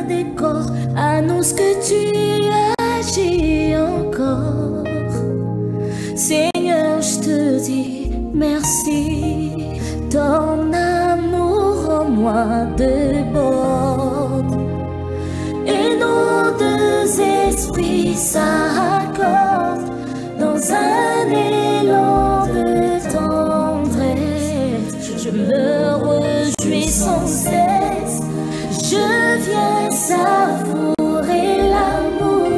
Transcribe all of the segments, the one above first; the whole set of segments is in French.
des corps, annonce que tu agis encore. Seigneur, je te dis merci. Ton amour en moi déborde. Et nos deux esprits s'accordent dans un élan de tendresse. Je me réjouis sans cesse. Je viens savourer l'amour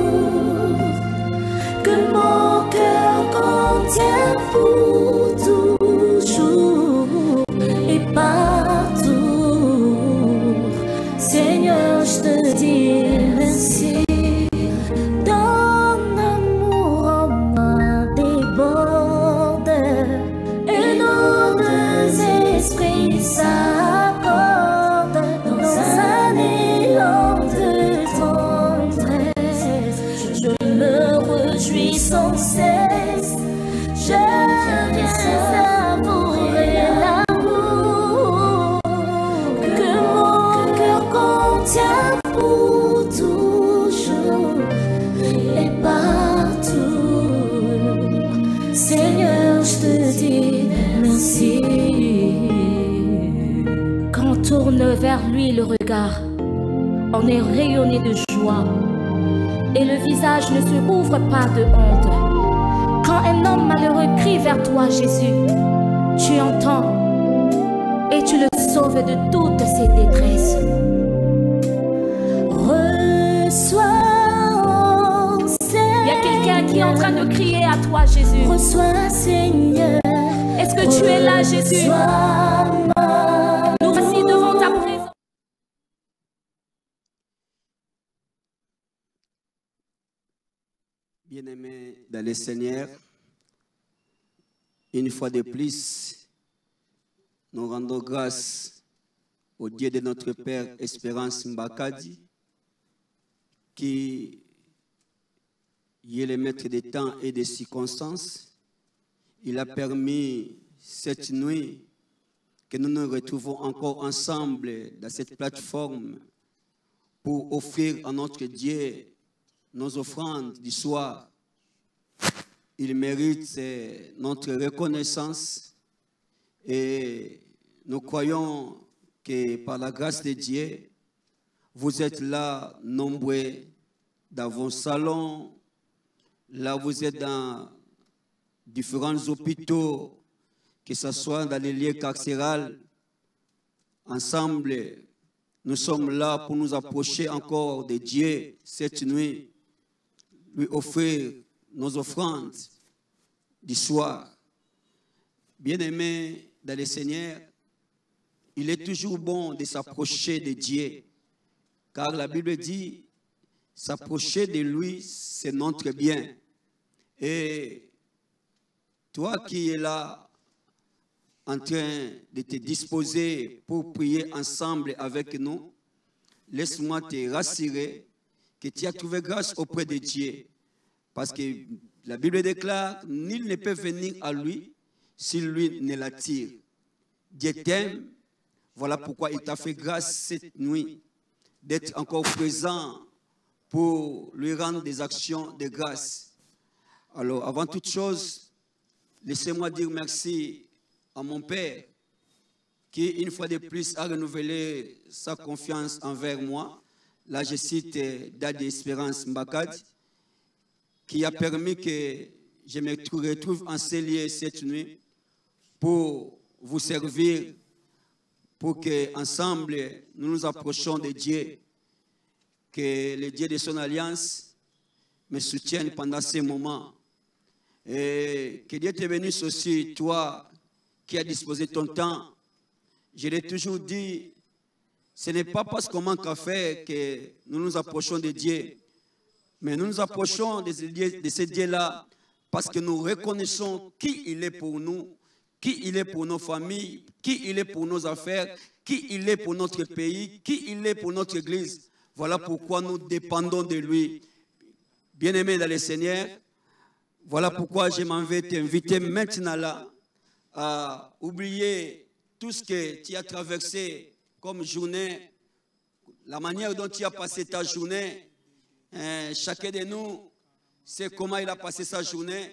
que mon cœur contient pour toujours et partout. Seigneur, je te dis merci. Ton amour en moi déborde et nos deux esprits s'accordent dans un élan de tendresse. Je me réjouis sans cesse. Je viens savourer l'amour que mon cœur contient pour toujours et partout. Seigneur, je te dis merci. Quand on tourne vers lui le regard, on est rayonné de joie et le visage ne se ouvre pas de honte. Quand un homme malheureux crie vers toi, Jésus, tu entends et tu le sauves de toutes ses détresses. Reçois, Seigneur. Il y a quelqu'un qui est en train de crier à toi, Jésus. Reçois, Seigneur. Est-ce que tu es là, Jésus? Nous voici devant ta présence. Bien-aimés dans le Seigneur, une fois de plus, nous rendons grâce au Dieu de notre Père Espérance Mbakadi, qui est le maître des temps et des circonstances. Il a permis cette nuit que nous nous retrouvons encore ensemble dans cette plateforme pour offrir à notre Dieu nos offrandes du soir. Il mérite notre reconnaissance et nous croyons que par la grâce de Dieu, vous êtes là nombreux dans vos salons, là vous êtes dans différents hôpitaux, que ce soit dans les lieux carcérales. Ensemble, nous sommes là pour nous approcher encore de Dieu cette nuit, lui offrir nos offrandes du soir. Bien-aimés dans le Seigneur, il est toujours bon de s'approcher de Dieu, car la Bible dit, s'approcher de lui, c'est notre bien. Et toi qui es là, en train de te disposer pour prier ensemble avec nous, laisse-moi te rassurer que tu as trouvé grâce auprès de Dieu. Parce que la Bible déclare, nul ne peut venir à lui si lui ne l'attire. Dieu t'aime, voilà pourquoi il t'a fait grâce cette nuit d'être encore présent pour lui rendre des actions de grâce. Alors, avant toute chose, laissez-moi dire merci à mon Père qui, une fois de plus, a renouvelé sa confiance envers moi. Là, je cite Daddy Espérance Mbakadi, qui a permis que je me retrouve en ces lieux cette nuit pour vous servir, pour qu'ensemble, nous nous approchions de Dieu, que le Dieu de son alliance me soutienne pendant ces moments. Et que Dieu te bénisse aussi, toi qui as disposé ton temps. Je l'ai toujours dit, ce n'est pas parce qu'on manque à faire que nous nous approchons de Dieu, mais nous nous approchons de ce Dieu-là parce que nous reconnaissons qui il est pour nous, qui il est pour nos familles, qui il est pour nos affaires, qui il est pour notre pays, qui il est pour notre Église. Voilà pourquoi nous dépendons de lui. Bien-aimés dans le Seigneur, voilà pourquoi je m'en vais t'inviter maintenant là à oublier tout ce que tu as traversé comme journée la manière dont tu as passé ta journée, chacun de nous sait comment il a passé sa journée.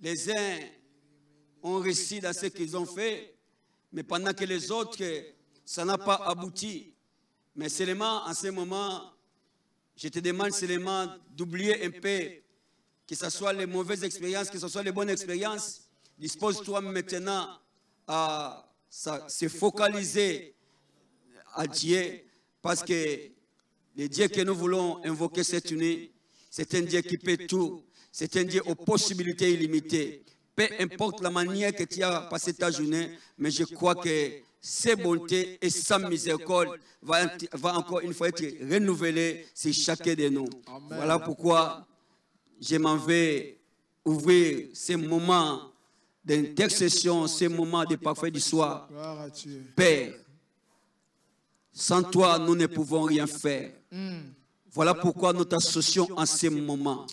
Les uns ont réussi dans ce qu'ils ont fait, mais pendant que les autres, ça n'a pas abouti. Mais seulement en ce moment, je te demande seulement d'oublier un peu, que ce soit les mauvaises expériences, que ce soit les bonnes expériences. Dispose-toi maintenant à se focaliser à Dieu, parce que le Dieu que nous voulons invoquer cette nuit, c'est un Dieu qui peut tout. C'est un Dieu aux possibilités illimitées. Peu importe la manière que tu as passé ta journée, mais je crois que ses bontés et sa miséricorde va encore une fois être renouvelée sur chacun de nous. Amen. Voilà pourquoi je m'en vais ouvrir ces moments d'intercession, ces moments de parfait du soir. Père, sans toi, nous ne pouvons rien faire. Voilà pourquoi nous t'associons en ces moments.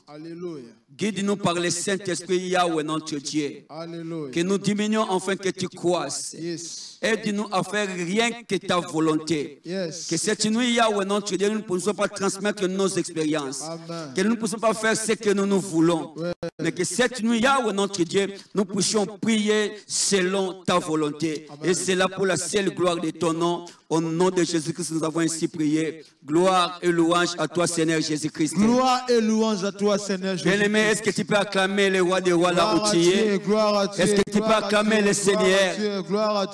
Guide-nous par le Saint-Esprit, Yahweh, notre Dieu. Alléluia. Que nous diminuons afin que tu croisses. Yes. Aide-nous à faire rien que ta volonté. Yes. Que cette nuit, Yahweh, notre Dieu, nous ne puissions pas transmettre nos expériences. Amen. Que nous ne puissions pas faire ce que nous voulons. Ouais. Mais que cette nuit, Yahweh, notre Dieu, nous puissions prier selon ta volonté. Amen. Et c'est là pour la seule gloire de ton nom. Au nom de Jésus-Christ, nous avons ainsi prié. Gloire et louange à toi, Seigneur Jésus-Christ. Gloire et louange à toi, Seigneur Jésus-Christ. Bien-aimé, est-ce que tu peux acclamer le roi des rois là où tu es? Est-ce que tu peux acclamer le Seigneur?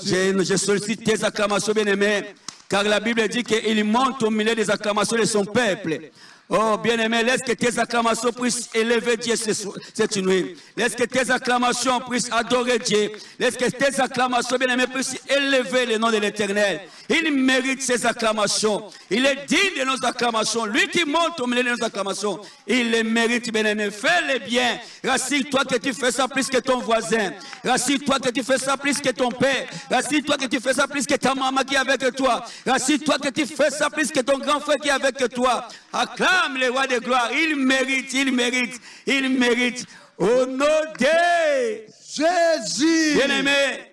Je sollicite tes acclamations, bien-aimé, car la Bible dit qu'il monte au milieu des acclamations de son peuple. Oh, bien-aimé, laisse que tes acclamations puissent élever Dieu cette nuit. Laisse que tes acclamations puissent adorer Dieu. Laisse que tes acclamations, bien-aimé, puissent élever le nom de l'Éternel. Il mérite ses acclamations. Il est digne de nos acclamations. Lui qui monte au milieu de nos acclamations, il les mérite, bien-aimé. Fais-le bien. Rassure-toi que tu fais ça plus que ton voisin. Rassure-toi que tu fais ça plus que ton père. Rassure-toi que tu fais ça plus que ta maman qui est avec toi. Rassure-toi que tu fais ça plus que ton grand frère qui est avec toi. Acclame le roi de gloire. Il mérite, il mérite, il mérite. Au nom de Jésus. Bien-aimé,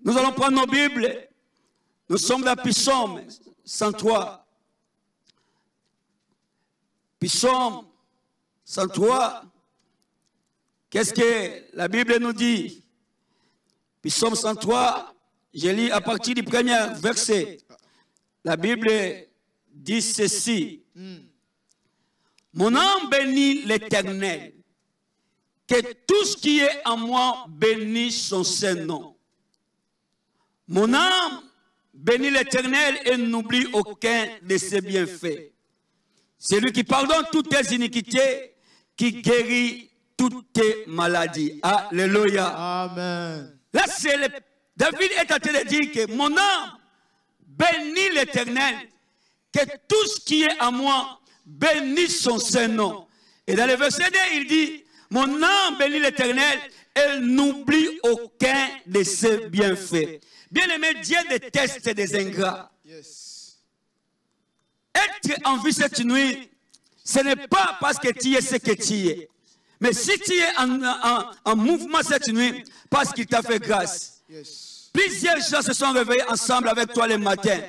nous allons prendre nos Bibles. Nous sommes dans Psaume 103. Psaume 103. Qu'est-ce que la Bible nous dit? Psaume 103, je lis à partir du premier verset. La Bible dit ceci. Mon âme bénit l'Éternel. Que tout ce qui est en moi bénisse son saint nom. Mon âme bénit l'Éternel et n'oublie aucun de ses bienfaits. C'est lui qui pardonne toutes tes iniquités, qui guérit toutes tes maladies. Alléluia. Amen. Là, David est en train de dire que mon âme bénit l'Éternel, que tout ce qui est en moi bénisse son saint nom. Et dans le verset 2, il dit, mon âme bénit l'Éternel et n'oublie aucun de ses bienfaits. Bien-aimé, Dieu déteste des ingrats. Yes. Être en vie cette nuit, ce n'est pas parce que tu es ce que tu es. Mais si tu es en mouvement cette nuit, parce qu'il t'a fait grâce. Yes. Plusieurs gens se sont réveillés ensemble avec toi le matin,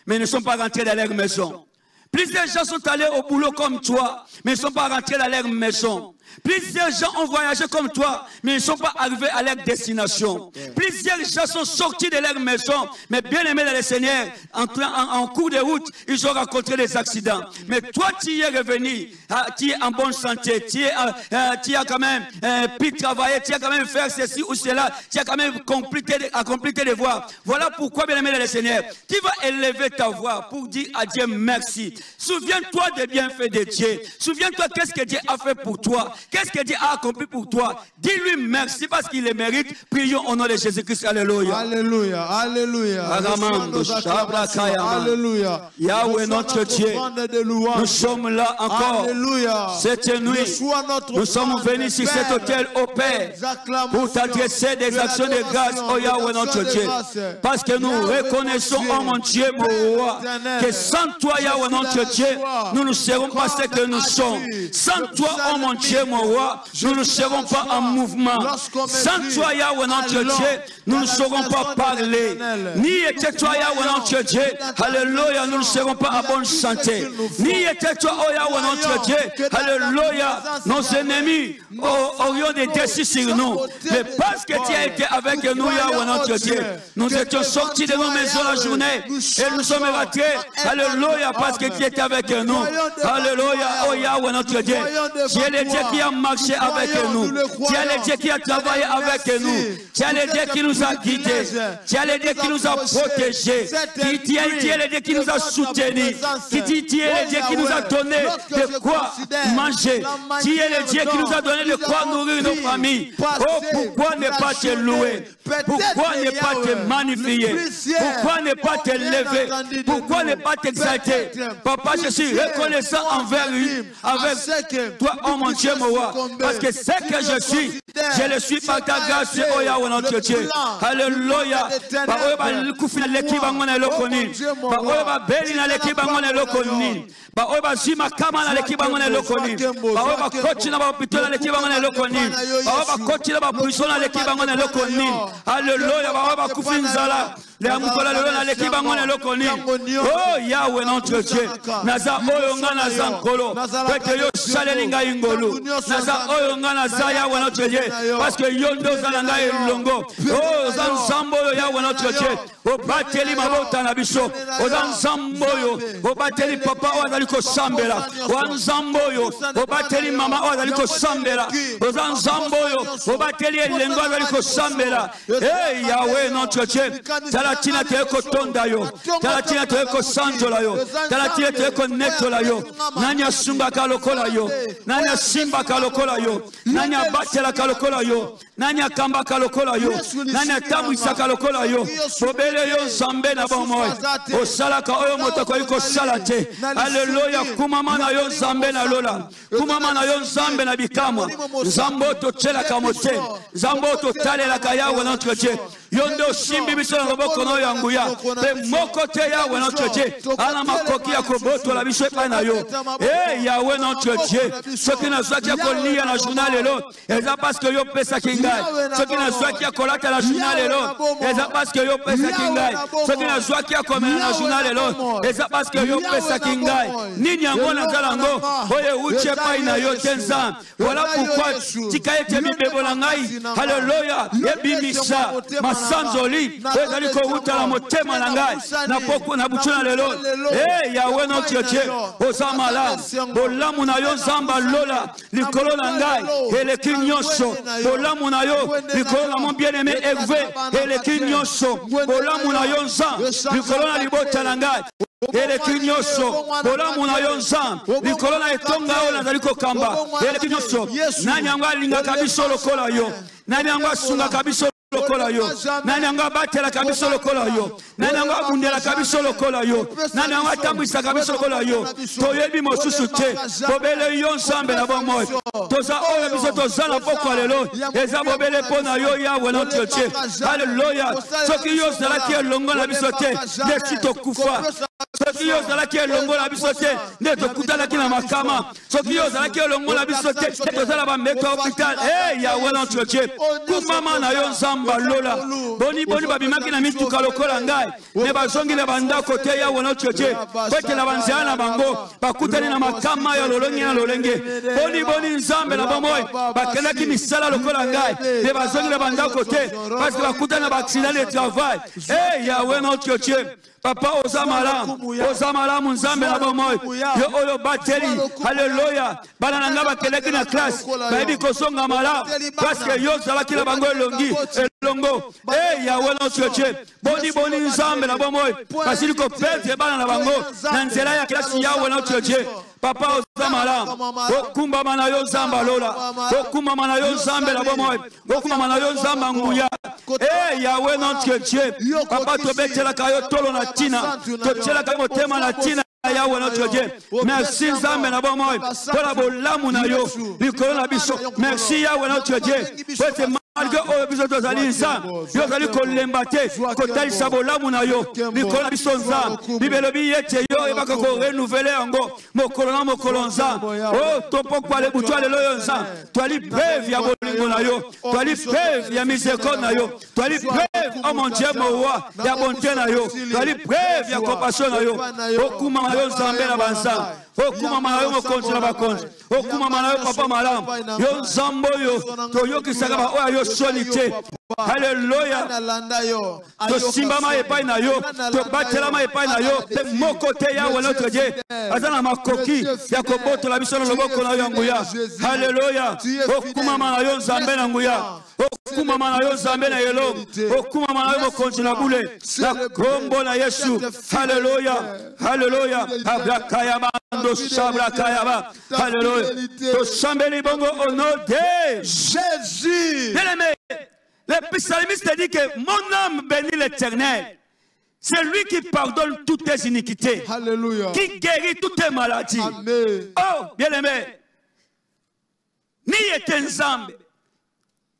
mais ils ne sont pas rentrés dans leur maison. Plusieurs gens sont allés au boulot comme toi, mais ils ne sont pas rentrés dans leur maison. Plusieurs gens ont voyagé comme toi, mais ils ne sont pas arrivés à leur destination. Plusieurs gens sont sortis de leur maison, mais bien aimés dans le Seigneur, en cours de route, ils ont rencontré des accidents. Mais toi, tu es revenu, tu es en bonne santé, tu as quand même pu travailler, tu as quand même fait ceci ou cela, tu as quand même accompli tes devoirs. Voilà pourquoi, bien aimé dans le Seigneur, tu vas élever ta voix pour dire à Dieu merci. Souviens-toi des bienfaits de Dieu. Souviens-toi qu'est-ce que Dieu a fait pour toi. Qu'est-ce que Dieu a accompli pour toi? Dis-lui merci parce qu'il le mérite. Prions au nom de Jésus-Christ. Alléluia. Alléluia. Alléluia. Alléluia. Yahweh notre Dieu, nous sommes là encore. Alléluia. Cette nuit, nous sommes venus sur cet autel au Père pour t'adresser des actions de grâce au Yahweh notre Dieu. Parce que nous reconnaissons, oh mon Dieu, mon roi, que sans toi, Yahweh notre Dieu, nous ne serons pas ce que nous sommes. Sans toi, oh mon Dieu, Dieu, mon roi, nous ne serons pas en mouvement. Sans toi, Yahweh, notre Dieu, nous ne saurons pas parler. Ni était toi, Yahweh, notre Dieu, alléluia, nous ne serons pas en bonne santé. Ni était toi, oh Yahweh, notre Dieu, alléluia, nos ennemis aurions des décis sur nous. Mais parce que tu as été avec nous, Yahweh, notre Dieu, nous étions sortis de nos maisons la journée et nous sommes rentrés, alléluia, parce que tu étais avec nous. Alléluia, oh Yahweh, notre Dieu, tu es le Dieu qui a marché avec nous. Tu es le Dieu qui a travaillé avec nous. Tu es le Dieu qui nous a guidés. Tu es le Dieu qui nous a protégés. Tu es le Dieu qui nous a soutenus. Tu es le Dieu qui nous a donné de quoi manger. Tu es le Dieu qui nous a donné de quoi nourrir nos familles. Oh, pourquoi ne pas te louer? Pourquoi ne pas te magnifier? Pourquoi ne pas te lever? Pourquoi ne pas t'exalter? Papa, je suis reconnaissant envers lui, avec toi, oh mon Dieu, mon roi. Parce que ce que je suis, je le suis par ta grâce, oh Yahweh, notre Dieu. Alléluia. Oh Yahweh notre Dieu, naza oyonga naza nkolo, peke yo salelinga ingolu, naza oyonga naza Yahweh notre Dieu, parce que yondo zalanga elongo, oh zansambo Yahweh notre Dieu, o bateli mabota na biso, o zansambo yo, o bateli papa o azaliko sambela, o zansambo yo, o bateli mama o azaliko sambela, o zansambo yo, o bateli elengo azaliko sambela. Hey Yahweh notre Dieu, talatina teko tonda yo, talatina teko sanjola yo, talatina teko netola yo, nanya sumba kalokola yo, nanya simba kalokola yo, nanya batela kalokola yo, nanya kamba kalokola yo, nanya tamwisa kalokola yo, bobele yo zambe na bomoy, osalaka oyo motoko yuko salate, alléluia, kumama na yo zambe na lola, kumama na yo zambe na bikamwa, zambo to chela kamote, zambo to talela kayawo notre Dieu, yondo simbi biso na roboko no yanguya, pe moko te Yahweh notre Dieu, ala makoki ya koboto la biso pa na yo. Eh Yahweh notre Dieu, ce qui na zwaki ya kolia na journal lelo, eza parce que yo pesa kingai. Ce qui na zwaki ya kolata na journal lelo, eza parce que yo pesa kingai. Ce qui na zwaki ya komena na journal lelo, eza parce que yo pesa kingai. Nini yango na zalango, oye uche pa ina yo tenza. Voilà pourquoi tikaete mibebo na ngai. Alléluia, ebimisa masanzoli, ezali ko utala motema na ngai. Na poko na buchuna lelo. Eh Yahweh notre Dieu, osamala, bolamu na yo zamba lola, likolo na ngai, eleki nyonso, bolamu na yo, likolo na mon bien-aimé Hervé, eleki nyonso, bolamu na yo nza, likolo na libota na ngai. Eleki nyonso, bolamu na yo nza, likolo na etonga o nazali kokamba, eleki nyonso, nani yango alingaka biso lokola yo, nani yango asungaka biso lokola yo, nani yango abatelaka biso lokola yo, nani yango abundelaka biso lokola yo, nani yango atambwisaka biso lokola yo. Toyebi mosusu te, bobele yo nzambe na bomoi, toza oyo biso toza na pokwa lelo, eza bobele mpo na yo Yahweh notre Dieu. Alléluia. Soki yo ozalaki elongo na biso te, nde tokufa. Soki yo ozalaki elongo na biso te, nde tokutanaki na makama. Soki yo ozalaki elongo na biso te, nde tozala bameka hôpital. Eh Yahweh notre Dieu, kumama na yo nzamba lola, boni boni babimaki na mituka lokola ngai, ne bazongi na bandako te Yahweh notre Dieu, kwetela banzela na bango, bakutani na makama ya lolongi na lolenge, boni boni nzambe na bomoi, bakendaki misala lokola ngai, ne bazongi na bandako te, parce que bakutani na accident de travail. Eh Yahweh notre Dieu, Papa Ozamalam nzambe na bomoi, yo oyo bateli, alléluia, bana nanga bakeleki na classe, bayebi kosonga malamu, parce que yo zalaki na bango elongi, elongo. Eh Yahweh notre Dieu, boni boni nzambe na bomoi, basili ko perdre bana na bango, na nzela ya classe Yahweh notre Dieu. Papa Ozamalam, okumba mana yo nzamba lola, okumba mana yo nzambe na bomoi, okumba mana yo nzamba nguya. Eh Yahweh notre Dieu, Papa tobetela kayo tolo na tina, tobetela kayo motema na tina. Yahweh notre Dieu, merci nzambe na bomoi, pour la bolamu na yo, likolo na biso. Merci Yahweh notre Dieu, malgré oyo biso tozali nzambe yo ozali kolemba te kotalisa bolamu na yo likolo na biso nzambe Bible elobi ete yo oyebaka korenuvele yango mokolo na mokolo nzambe o topokwa le butu lelo yo nzambe twali preuve ya bolingo na yo twali preuve ya miséricorde na yo twali preuve oh mon Dieu mon roi ya bonté na yo twali preuve ya compassion na yo okuma na yo nzambe na banzambe okuma na yo mokonzi na bakonzi okuma na yo papa malamu yo nzambe oyo toyokisaka ba oyo yo solite Alléluia. Tosimbama epai na yo, tobatelama epai na yo, te moko te ya notre Dieu. Azana makoki ya koboto la biso na loboko na yo nguya. Alléluia. Okuma na yo nzambe na nguya. Okuma na yo nzambe na yelo. Okuma na yo mokonzi na bule. Na kombo na Yesu. Alléluia. Alléluia. Abrakaya bando sabrakaya ba. Alléluia. Tosambeli bongo au nom de Jésus. Bien-aimé. Le psalmiste dit que mon âme bénit l'Éternel. C'est lui qui pardonne toutes tes iniquités. Alléluia. Qui guérit toutes tes maladies. Amen. Oh, bien-aimé. Ni était nzambe.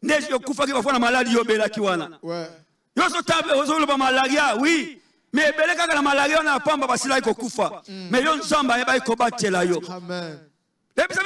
Ne yokufa ki bafana maladie yobela kiwana. Ouais. Yoso tabe ozolo ba malaria, oui. Mais beleka kaka na malaria na pamba basila ikokufa. Mais yo nzamba yeba ikobatela yo. Amen. Parce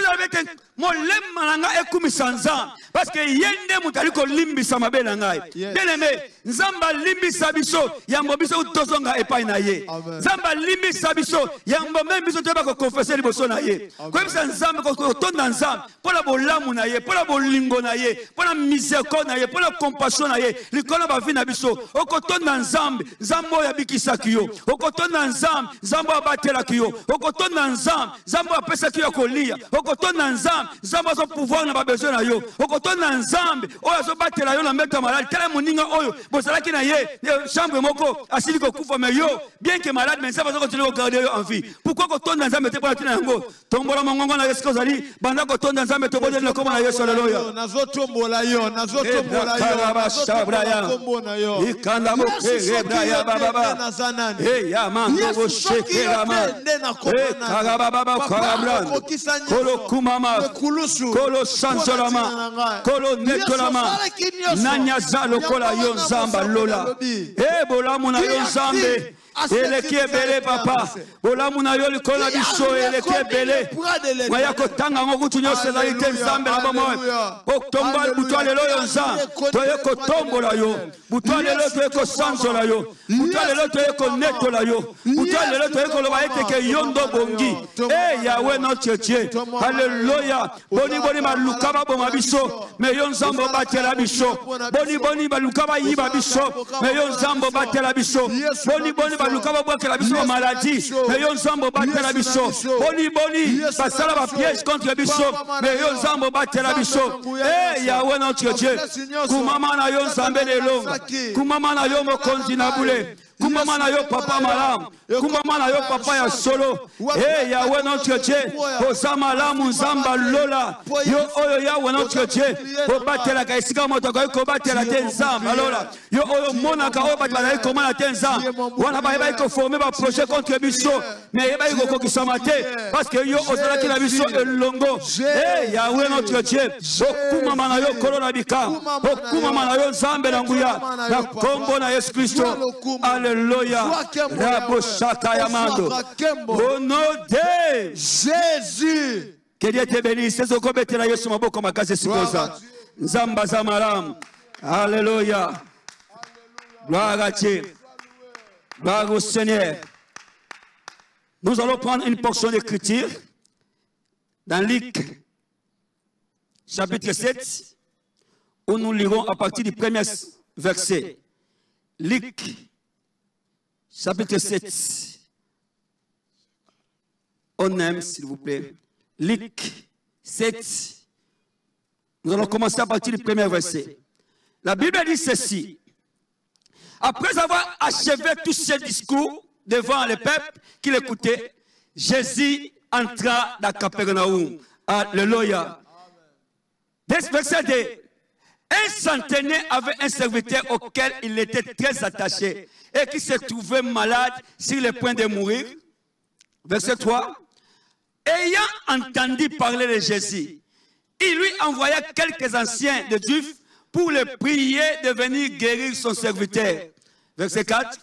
que yende mutaliko limbisa mabela ngai. Bien aimé, nzamba limbisa biso yambo biso tozonga epai na ye. Nzamba limbisa biso yambo même biso teba ko confesser liboso na ye. Ko bisa nzamba ko tonda nzamba pona bolamu na ye, pona bolingo na ye, pona miséricorde na ye, pona compassion na ye. Likolo ba vi na biso, okotonda nzamba, nzambo ya bikisa kiyo. Okotonda nzamba, nzambo abatela kiyo. Okotonda nzamba, nzambo apesa kiyo kolia. Okotonda nzambe, nzambe azo pouvoir na ba besoin na yo. Okotonda nzambe, oyo azo batela yo na mbeto malade. Tala moninga oyo, bozalaki na ye, chambre moko asili ko kufa mais yo, bien que malade mais nzambe azo continuer ko garder yo en vie. Pourquoi okotonda nzambe te pona tina yango? Tombola mongongo na Yesu kozali, banda kotonda nzambe to bodeli na kombo na Yesu haleluya. Nazo tombola yo, nazo tombola yo. Ikanda mo rebra ya baba. Eh ya mango bo shekera ma. Eh karaba baba karabra. Kolo kumama, kolo sansolama, kolo netolama, nanya zalo kola yon zamba lola. Bola muna yon zambe. Eleke bele papa bola muna yo likola biso eleke bele waya kotanga ngokutu nyose za ite nzambe na bomo oktomba butwa lelo yo nza toye kotombola yo butwa lelo toye ko sanzola yo butwa lelo toye ko netola yo butwa lelo toye ko loba ete ke yondo bongi Yahweh notre Dieu alléluia boni boni maluka ba boma biso me yo nzambo batela biso boni boni maluka ba yiba biso me yo nzambo batela biso boni boni lukaba boke la biso maladie mais yo nzambo batela biso boni boni basala ba piège contre biso mais yo nzambo batela biso Yahweh notre Dieu kumama na yo nzambe lelo kumama na yo mokonzi na bule kumama na yo papa malamu kumama na yo papa ya solo Yahweh notre Dieu oza malamu nzamba lola yo oyo Yahweh notre Dieu obatela ka esika moto ko batela te nzamba lola yo oyo monaka o batela ko mona te nzamba wana ba ko former ba projet contre biso mais ba ko kokisama te parce que yo ozala ki na biso elongo Yahweh notre Dieu okumama na yo kolona bika okumama na yo nzambe na nguya na kombo na Yesu Kristo alléluia au nom de Jésus. Que Dieu te bénisse. Nzamba Zamaram. Alléluia. Gloire à Dieu. Gloire au Seigneur. Nous allons prendre une portion d'écriture dans Luc chapitre 7 où nous lirons à partir du premier verset. Luc chapitre 7. On aime, s'il vous plaît. Luc 7. Nous allons commencer à partir du premier verset. La Bible dit ceci. Après avoir achevé tous ces discours devant le peuple qui l'écoutait, Jésus entra dans Capernaum. Alléluia. Verset 2. Un centenaire avait un serviteur auquel il était très attaché et qui se trouvait malade sur le point de mourir. Verset 3. Ayant entendu parler de Jésus, il lui envoya quelques anciens de Juifs pour le prier de venir guérir son serviteur. Verset 4.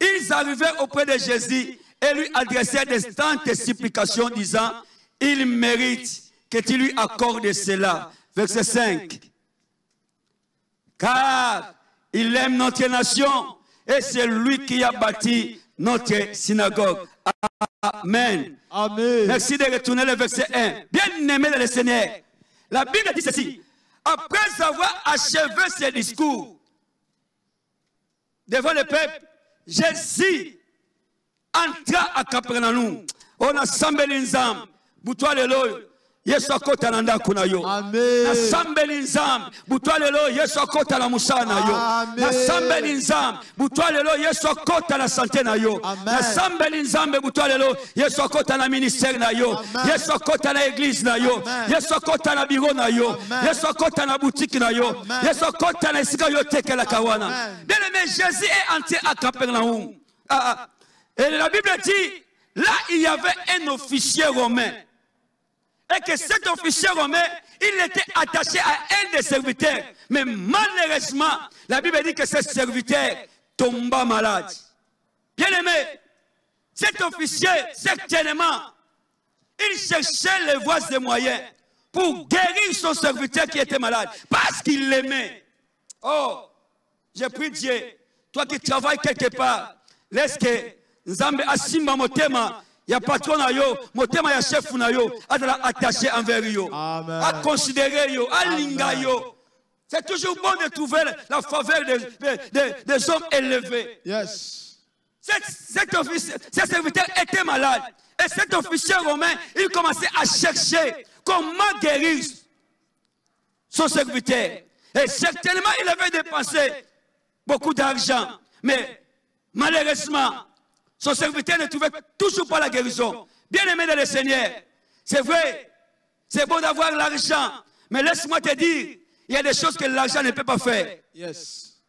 Ils arrivaient auprès de Jésus et lui adressèrent des tantes supplications disant, il mérite que tu lui accordes cela. Verset 5. Car il aime notre nation et c'est lui qui a bâti notre synagogue. Amen. Amen. Merci de retourner le verset 1. Bien-aimé dans le Seigneur, la Bible dit ceci. Après avoir achevé ses discours devant le peuple, Jésus entra à Capernaum. On a sambeli nzambe. Butwa lelo Yesu akota na ndako na yo. Amen. Na sambeli nzambe. Butwa lelo Yesu akota na musala na yo. Amen. Na sambeli nzambe. Butwa lelo Yesu akota na santé na yo. Amen. Na sambeli nzambe. Butwa lelo Yesu akota na ministère na yo. Amen. Yesu akota na église na yo. Amen. Yesu akota na bureau na yo. Amen. Yesu akota na boutique na yo. Amen. Yesu akota na esika yo tekela kawana. Amen. Bien aimé, Jésus est entré à Capernaum. Et la Bible dit, là il y avait un officier romain. Et que cet officier romain, il était attaché à un des serviteurs. Mais malheureusement, la Bible dit que ce serviteur tomba malade. Bien aimé, cet officier, certainement, il cherchait les voies et moyens pour guérir son serviteur qui était malade. Parce qu'il l'aimait. Oh, j'ai pris Dieu. Toi qui travailles quelque part, laisse que Nzambe asimba motema. Il y a patron na yo, motema ya chef na yo, adala attaché envers yo, à considérer yo, à linga yo. C'est toujours bon de trouver la faveur des hommes élevés. Yes. Cet serviteur était malade. Et cet officier romain, il commençait à chercher comment guérir son serviteur. Et certainement, il avait dépensé beaucoup d'argent. Mais malheureusement, son serviteur ne trouvait toujours pas la guérison. Bien aimé dans le Seigneur, c'est vrai, c'est bon d'avoir l'argent. Mais laisse-moi te dire, il y a des choses que l'argent ne peut pas faire. Yes.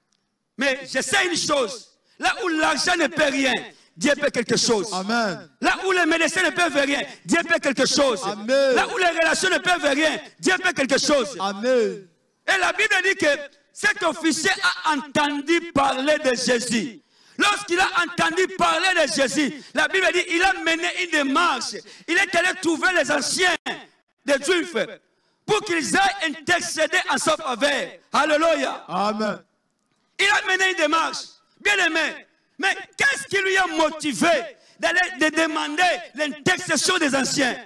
Mais je sais une chose, là où l'argent ne peut rien, Dieu peut quelque chose. Amen. Là où les médecins ne peuvent rien, Dieu peut quelque chose. Amen. Là où les relations ne peuvent rien, Dieu peut quelque chose. Amen. Et la Bible dit que cet officier a entendu parler de Jésus. Lorsqu'il a entendu parler de Jésus, la Bible dit qu'il a mené une démarche. Il est allé trouver les anciens des Juifs pour qu'ils aillent intercéder en sa faveur. Alléluia. Amen. Il a mené une démarche. Bien aimé. Mais qu'est-ce qui lui a motivé de demander l'intercession des anciens?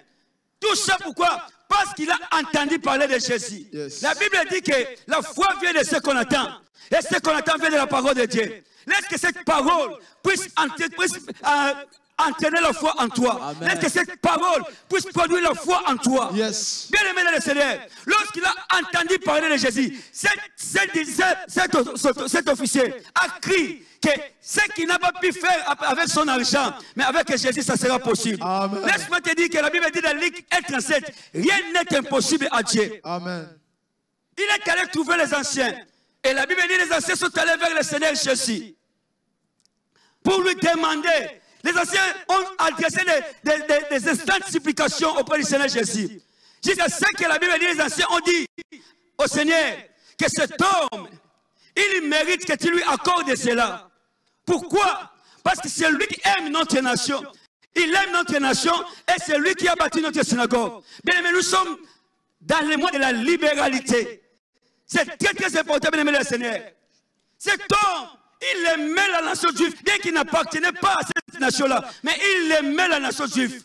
Tout ça pourquoi? Parce qu'il a entendu parler de Jésus. Yes. La Bible dit que la foi vient de ce qu'on attend. Et ce qu'on attend vient de la parole de Dieu. Laisse que cette parole puisse entraîner la foi en toi. Amen. Laisse que cette parole puisse produire la foi en toi. Yes. Bien aimé dans le Seigneur, lorsqu'il a entendu parler de Jésus, cet officier a crié que ce qu'il n'a pas pu faire avec son argent, mais avec Jésus, ça sera possible. Laisse-moi te dire que la Bible dit dans Luc 1:37, rien n'est impossible à Dieu. Amen. Il est allé trouver les anciens. Et la Bible dit que les anciens sont allés vers le Seigneur Jésus pour lui demander. Les anciens ont adressé des instantes de supplication auprès du Seigneur Jésus. Jusqu'à ce que la Bible dit, les anciens ont dit au Seigneur que cet homme, il mérite que tu lui accordes cela. Pourquoi? Parce que c'est lui qui aime notre nation. Il aime notre nation et c'est lui qui a bâti notre synagogue. Bien aimé, nous sommes dans le mois de la libéralité. C'est très très important, bien aimé le Seigneur. Cet homme, il aimait la nation juive, bien qu'il n'appartenait pas à cette nation-là, mais il aimait la nation juive.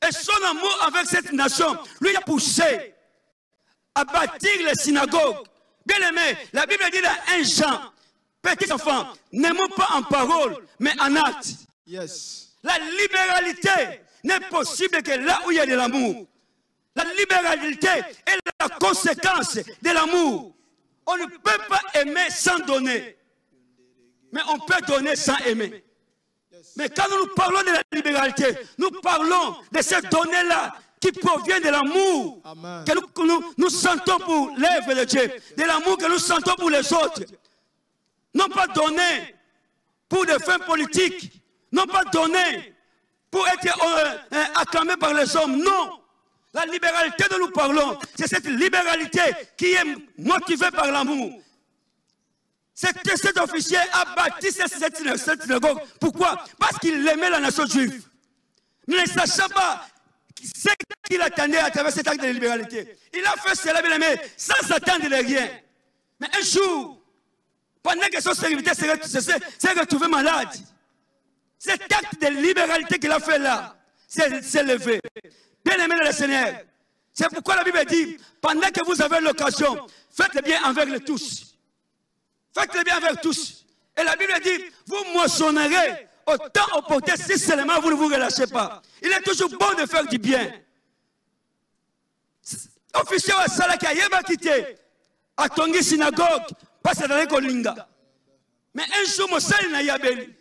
Et son amour avec cette nation lui a poussé à bâtir les synagogues. Bien aimé, la Bible dit dans 1 Jean, petits enfants, n'aimons pas en parole, mais en acte. Yes. La libéralité n'est possible que là où il y a de l'amour. La libéralité est la conséquence de l'amour. On ne peut pas aimer sans donner. Mais on peut donner sans aimer. Mais quand nous parlons de la libéralité, nous parlons de cette donnée-là qui provient de l'amour que nous sentons pour l'œuvre de Dieu, de l'amour que nous sentons pour les autres. Non pas donner pour des fins politiques, non pas donner pour être acclamé par les hommes, non. La libéralité dont nous parlons, c'est cette libéralité qui est motivée par l'amour. Cet officier a bâti cette synagogue. Pourquoi? Parce qu'il aimait la nation juive. Ne sachant pas ce qu'il attendait à travers cet acte de libéralité. Il a fait cela, bien aimé, sans s'attendre de rien. Mais un jour, pendant que son serviteur s'est retrouvé malade, cet acte de libéralité qu'il a fait là, s'est levé. Bien aimé le Seigneur. C'est pourquoi la Bible dit, pendant que vous avez l'occasion, faites le bien envers les tous. Faites le bien envers tous. Et la Bible dit, vous moissonnerez au temps opportun si seulement vous ne vous relâchez pas. Il est toujours bon de faire du bien. Officier wa Salaka yeba quitté à Tongi synagogue, parce que dans les Kolinga. Mais un jour, mon sel n'a yabeli.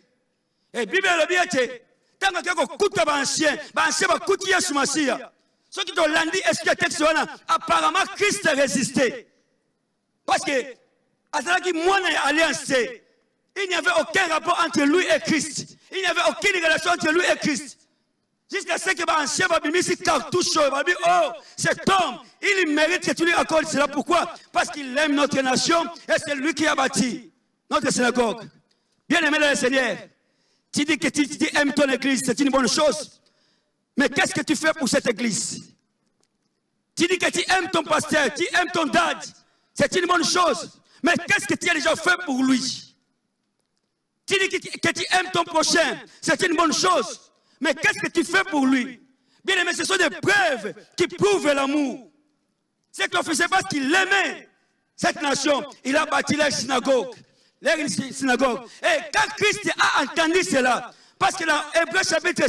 Et Bible le bien c'est tant que quelqu'un coûte à ancien va coûter à Soumassia. Ceux qui ont lundi, est-ce que texte apparemment Christ a résisté. Parce que à cela qui moi alliance, il n'y avait aucun rapport entre lui et Christ. Il n'y avait aucune relation entre lui et Christ. Jusqu'à ce que l'ancien va bien ici cartouche, va dire oh cet homme, il mérite que tu lui accordes cela. Pourquoi? Parce qu'il aime notre nation et c'est lui qui a bâti notre synagogue. Bien aimé le Seigneur, tu dis que tu aimes ton église, c'est une bonne chose. Mais qu'est-ce que tu fais pour cette église? Tu dis que tu aimes ton pasteur, tu aimes ton dad, c'est une bonne chose. Mais qu'est-ce que tu as déjà fait pour lui? Tu dis que tu aimes ton prochain, c'est une bonne chose. Mais qu'est-ce que tu fais pour lui? Bien aimé, ce sont des preuves qui prouvent l'amour. C'est officier parce qu'il aimait cette nation. Il a bâti la synagogue. Et quand Christ a entendu cela, parce que dans Hébreux chapitre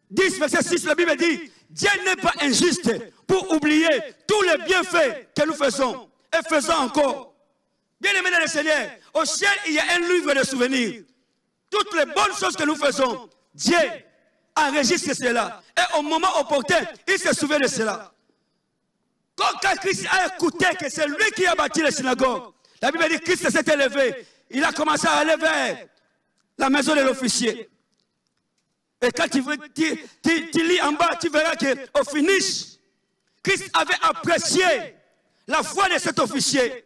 10, verset 6, la Bible dit, Dieu n'est pas injuste pour oublier tous les bienfaits que nous faisons. Et faisons encore. Bien aimé dans le Seigneur, au ciel, il y a un livre de souvenirs. Toutes les bonnes choses que nous faisons, Dieu enregistre cela. Et au moment opportun, il se souvient de cela. Quand Christ a écouté que c'est lui qui a bâti la synagogue, la Bible dit que Christ s'est élevé. Il a commencé à aller vers la maison de l'officier. Et quand tu lis en bas, tu verras qu'au finish, Christ avait apprécié la foi de cet officier.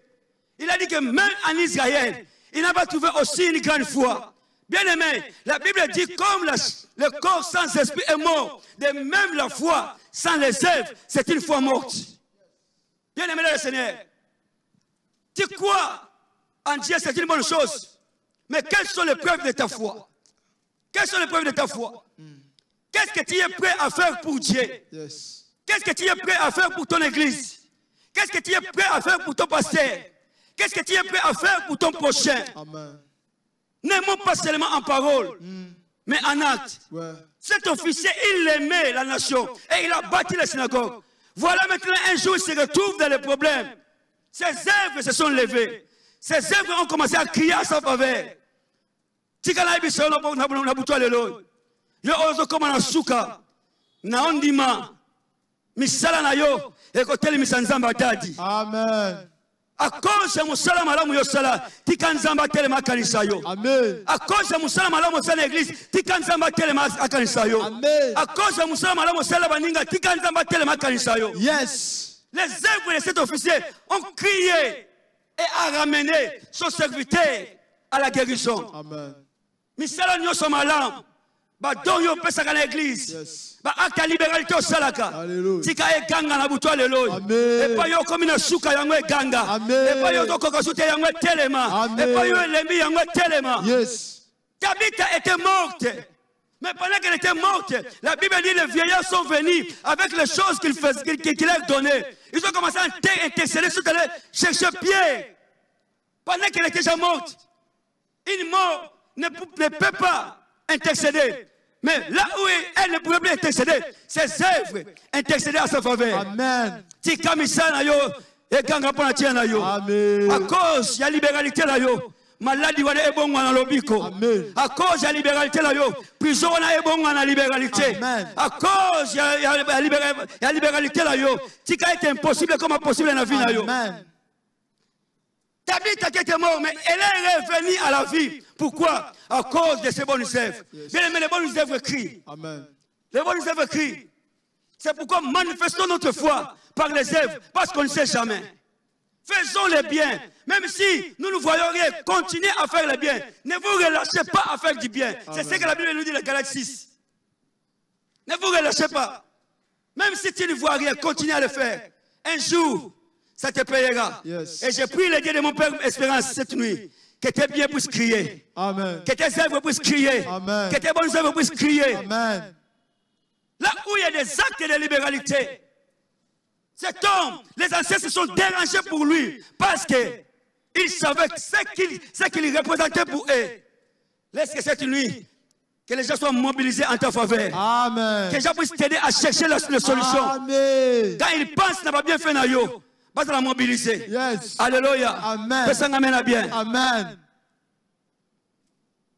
Il a dit que même en Israël, il n'a pas trouvé aussi une grande foi. Bien aimé, la Bible dit comme le corps sans esprit est mort, de même la foi sans les œuvres, c'est une foi morte. Bien aimé le Seigneur, tu crois en Dieu, c'est une bonne chose. Mais quelles sont les preuves de ta foi? Quelles sont les preuves de ta foi? Qu'est-ce que tu es prêt à faire pour Dieu? Qu'est-ce que tu es prêt à faire pour ton église? Qu'est-ce que tu es prêt à faire pour ton pasteur? Qu'est-ce que tu es prêt à faire pour ton prochain? N'aimons pas seulement en parole, mais en acte. Cet officier, il aimait la nation et il a bâti la synagogue. Voilà maintenant un jour, il se retrouve dans les problèmes. Ses œuvres se sont levées. Ses œuvres ont commencé à crier à sa faveur. Tikala ibiso na butwa lelo. Yo ozo koma na suka. Na ondima. Misala na yo ekoteli misanzamba dadi. Amen. À cause de musala malamu yo sala, tikanzamba telema kanisa yo. Amen. À cause de musala malamu sala église, tikanzamba telema kanisa yo. Amen. À cause de musala malamu sala baninga, tikanzamba telema kanisa yo. Yes. Les œuvres de cet officier ont crié et a ramené son serviteur à la guérison. Amen. Misala nyoso malamu, ba don yo pesa kana église. Yes. Ba acte libéralité au salaka. Alléluia. Tika e ganga na butwa lelo. Amen. Et pa yo komi na suka yango e ganga. Amen. Et pa yo toko sute yango e telema. Amen. Et pa yo lembi yango e telema. Yes. Tabitha était morte. Mais pendant qu'elle était morte, la Bible dit les vieillards sont venus avec les choses qu'il leur donnait. Ils ont commencé à intercéder sur le chercher Pierre. Pendant qu'elle était déjà morte, une mort ne peut pas intercéder. Mais là où elle ne pouvait plus intercéder, ses œuvres intercédaient à sa faveur. Amen. Amen. À cause de la libéralité là yo, maladie wana ebongwa na lobiko. Amen. À cause de la libéralité là yo, prison wana ebongwa na libéralité. Amen. À cause de la libéralité là yo, tika est impossible comme possible dans la vie là yo. Amen. Tabitha qui était mort, mais elle est revenue à la vie. Pourquoi? À cause de ses bonnes œuvres. Bien aimé, les bonnes œuvres crient. Amen. Les bonnes œuvres crient. C'est pourquoi manifestons notre foi par les œuvres, parce qu'on ne sait jamais. Faisons le bien. Même si nous ne voyons rien, continuez à faire le bien. Ne vous relâchez pas à faire du bien. C'est ce que la Bible nous dit dans Galates 6. Ne vous relâchez pas. Même si tu ne vois rien, continue à le faire. Un jour, ça te payera. Yes. Et j'ai prié le Dieu de mon Père Espérance cette nuit. Que tes biens puissent crier. Amen. Que tes œuvres puissent crier. Amen. Que tes bonnes œuvres puissent crier. Amen. Là où il y a des actes de libéralité, cet homme, les anciens se sont dérangés pour lui parce qu'ils savaient ce qu'il représentait pour eux. Laisse que cette nuit, que les gens soient mobilisés en ta faveur. Amen. Que les gens puissent t'aider à chercher la solution. Amen. Quand ils pensent n'a pas bien fait, va te la mobiliser. Yes. Alléluia. Amen. Que ça amène à bien. Amen.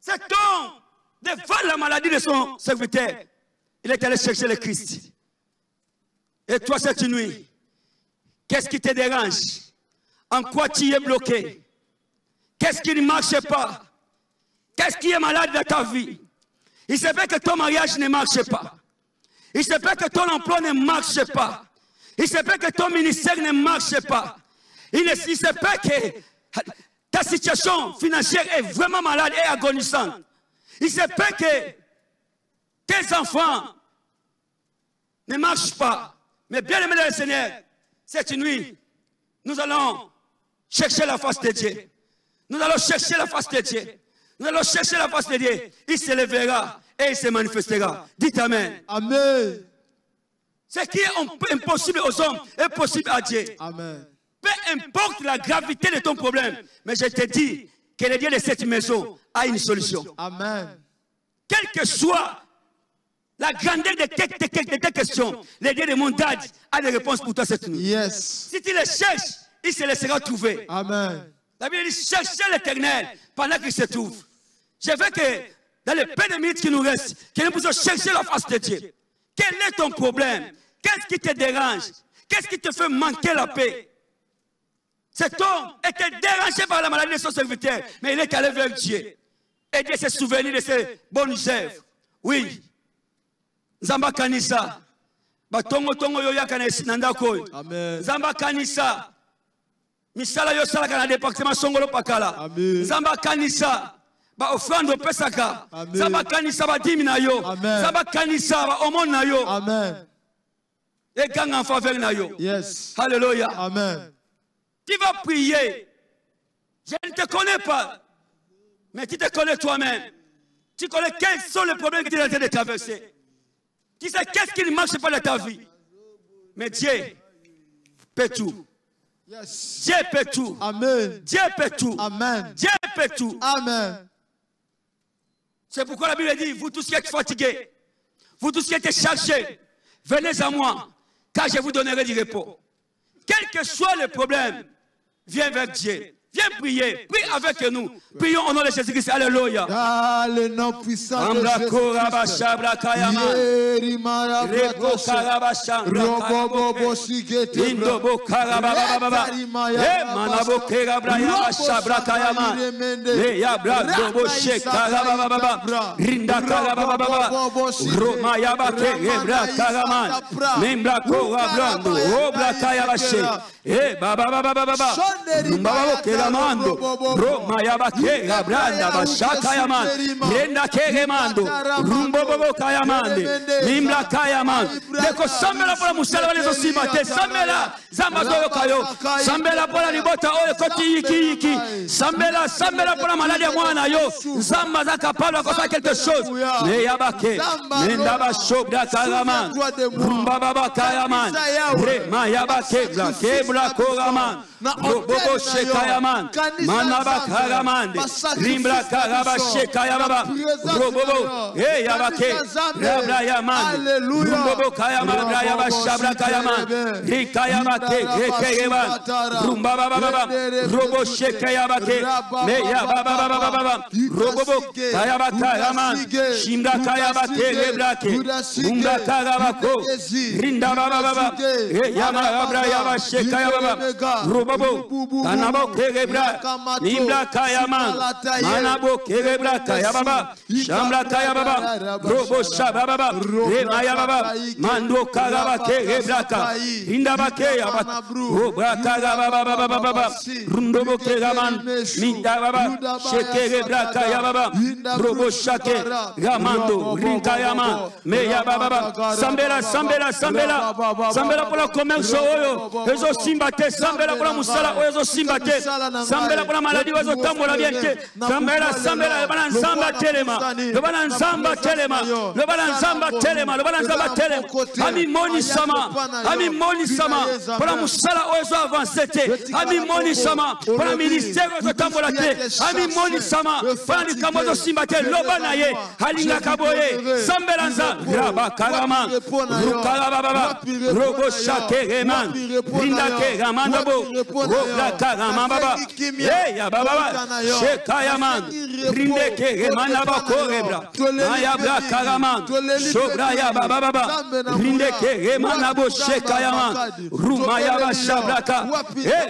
Cet homme, devant la maladie de son serviteur, il est allé chercher le Christ. Et toi, cette nuit, qu'est-ce qui te dérange? En quoi tu es bloqué? Qu'est-ce qui ne marche pas? Qu'est-ce qui est malade dans ta vie? Il se peut que ton mariage ne marche pas. Il se peut que ton emploi ne marche pas. Il se peut que ton ministère ne marche pas. Il se peut que ta situation financière est vraiment malade et agonisante. Il se peut que tes enfants ne marchent pas. Mais bien aimé le Seigneur, cette nuit, nous allons chercher la face de Dieu. Nous allons chercher la face de Dieu. Nous allons chercher la face de Dieu. Il se lèvera et il se manifestera. Dites Amen. Amen. Ce qui est impossible aux hommes est possible à Dieu. Amen. Peu importe la gravité de ton problème, mais je te dis que le Dieu de cette maison a une solution. Amen. Quelle que soit la grandeur de tes questions, le Dieu de mon dad a des réponses pour toi cette nuit. Yes. Si tu les cherches, il se laissera trouver. Amen. La Bible dit cherchez l'Éternel pendant qu'il se trouve. Je veux que dans les peu de minutes qui nous restent, que nous puissions chercher la face de Dieu. Quel est ton problème? Qu'est-ce qui te dérange? Qu'est-ce qui te fait manquer la paix? Cet homme était dérangé par la maladie de son serviteur, mais il est allé vers Dieu. Et Dieu s'est souvenu de ses bonnes œuvres. Oui. Zamba kanisa. Batongo tongo yoya kanesi nandako. Amen. Zamba kanisa. Misala yo sala kana département Songolo Pakala. Amen. Zamba kanisa. Ba offrande pesaka. Amen. Zamba kanisa ba dimi na yo. Amen. Zamba kanisa ba omon na yo. Amen. Et gang en faveur na yo. Yes. Alléluia. Amen. Tu vas prier. Je ne te connais pas. Mais tu te connais toi-même. Tu connais quels sont les problèmes que tu es en train de traverser. Tu sais qu'est-ce qui ne marche pas dans ta vie. Mais Dieu peut tout. Yes. Dieu peut tout. Amen. Dieu peut tout. Amen. Dieu peut tout. Amen. C'est pourquoi la Bible dit, vous tous qui êtes fatigués, vous tous qui êtes chargés, venez à moi, car je vous donnerai du repos. Quel que soit le problème, viens vers Dieu. Viens prier. Prie avec nous. Prions au nom de Jésus-Christ. Alléluia. Dans le nom puissant de Jésus-Christ. Mando, Roma Yabake, Gabranda, Bashaka Yaman, Yenda Kegemando, Rumbo Kayamande, Nimla Kayaman, Deko Samela pour la Moussala les Osimate, Samela, Zambazo Kayo, Samela pour la Libota, Oye Koti Yiki, Samela pour la maladie Moana Yo, Zambaza capable de faire quelque chose, mais Yabake, Mendaba Shobda Karaman, Rumba Baba Kayaman, Rema Yabake, Blake, Koraman, Bobo Shekayaman, Manaba Karamande, Rimbra Karaba Shekayababa, Robobo, Yabake, Rabra Yaman, Rumbobo Kayaman, Rayaba Shabra Kayaman, Rikayabake, Rekeyaman, Rumbaba Baba, Robo Shekayabake, Meya Baba, Robobo Kayabaka Yaman, Shimra Kayabake, Reblake, Rumbra Karabako, Rinda Baba, Yama Rabra Yaba Shekayababa, robobo kanabo kerebra nimbla kayaman manabo kerebra kayababa shambla kayababa robo shababa remaya baba mando karaba kerebra ka indaba kayaba robra karaba baba rundobo kegaman minda baba shekerebra kayababa robo shake ramando rinkayama meya baba sambela pour le commerce oyo ezo simbate sambela pour la musala oyo ezo simbate sambela pour la maladie oyo tambola bien te sambela bana nzamba telema le bana nzamba telema ami moni sama pour la musala oyo ezo avancer te ami moni sama pour la ministère oyo tambola te ami moni sama pour la likambo oyo simbate loba na ye alinga kaboye sambela nza raba karama rukala baba robo shake reman rinda ke ramanda bo robla karama baba ya baba sheka yaman rinde ke remanda ba korebra ya bla karama sobra ya baba rinde ke remanda bo sheka yaman ruma ya ba shabraka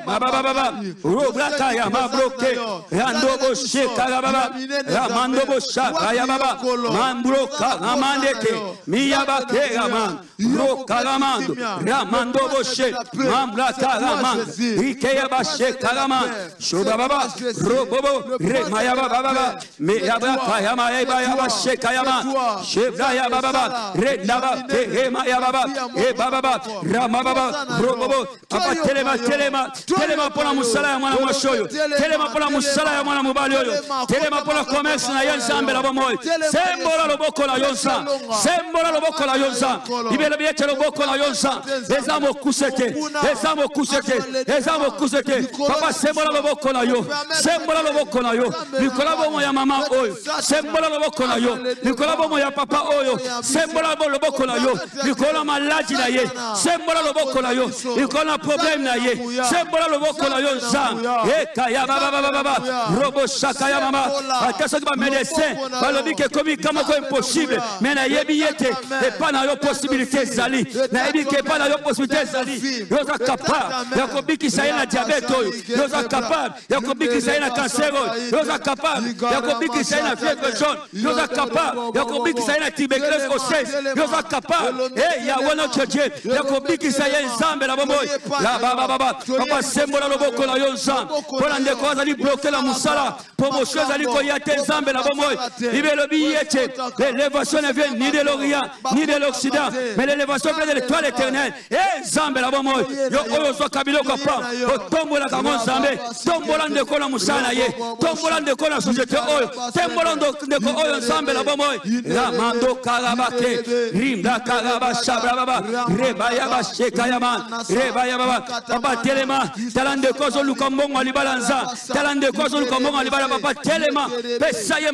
baba robla ka ya mabroke rando bo sheka baba ramando bo shaka ya baba mambroka ramandeke miya ba ke raman ro karamando ramando boshe mambla karaman ikeya bashe karaman shoba baba ro bobo re maya baba me yabra kayama ya bashe kayama shebra ya baba re daba ke maya baba baba rama baba ro bobo papa telema pour la musala ya mwana mwashoyo telema pour la musala ya mwana mubali oyo telema pour le commerce na yanzambe la bomoy sembola loboko la yonsa sembola loboko la yonsa ibele biete loboko la yonsa ezamo kusete papa sembola loboko la yo nikola bomo ya mama oyo sembola loboko la yo nikola bomo ya papa oyo sembola loboko la yo nikola maladi na ye sembola loboko la yo nikola problème na ye sembola loboko la yo nsa kaya baba robo shaka ya mama atasa ba médecin balobi ke komi kama ko impossible mais na yebi yete et pas na yo possibilité zali na yebi ke pas na yo possibilité zali yo za capable ya kobiki sa na diabète oyo yo za capable ya kobiki sa na cancer oyo yo za capable ya kobiki sa na fièvre jaune yo za capable ya kobiki sa na tuberculose osseuse yo za capable ya wana Dieu ya kobiki sa ya nzambe la bombo la baba papa sembola loboko la yo nzambe pona ndeko azali bloquer la musala promotion azali ko ya te nzambe la bombo ibelo biyete l'élévation ne vient ni de l'Orient ni de l'Occident mais l'élévation vient de l'étoile éternelle nzambe la bombo yo oyo so kabilo ko pa otombola ka nzambe tombola ndeko la musala ye tombola ndeko la société oyo tombola ndeko oyo nzambe la bombo la mando karabake rimda karabasha baba rebaya basheka yaman rebaya baba papa telema talande kozo lukombongo alibalanza talande kozo lukombongo alibala papa telema pesa ye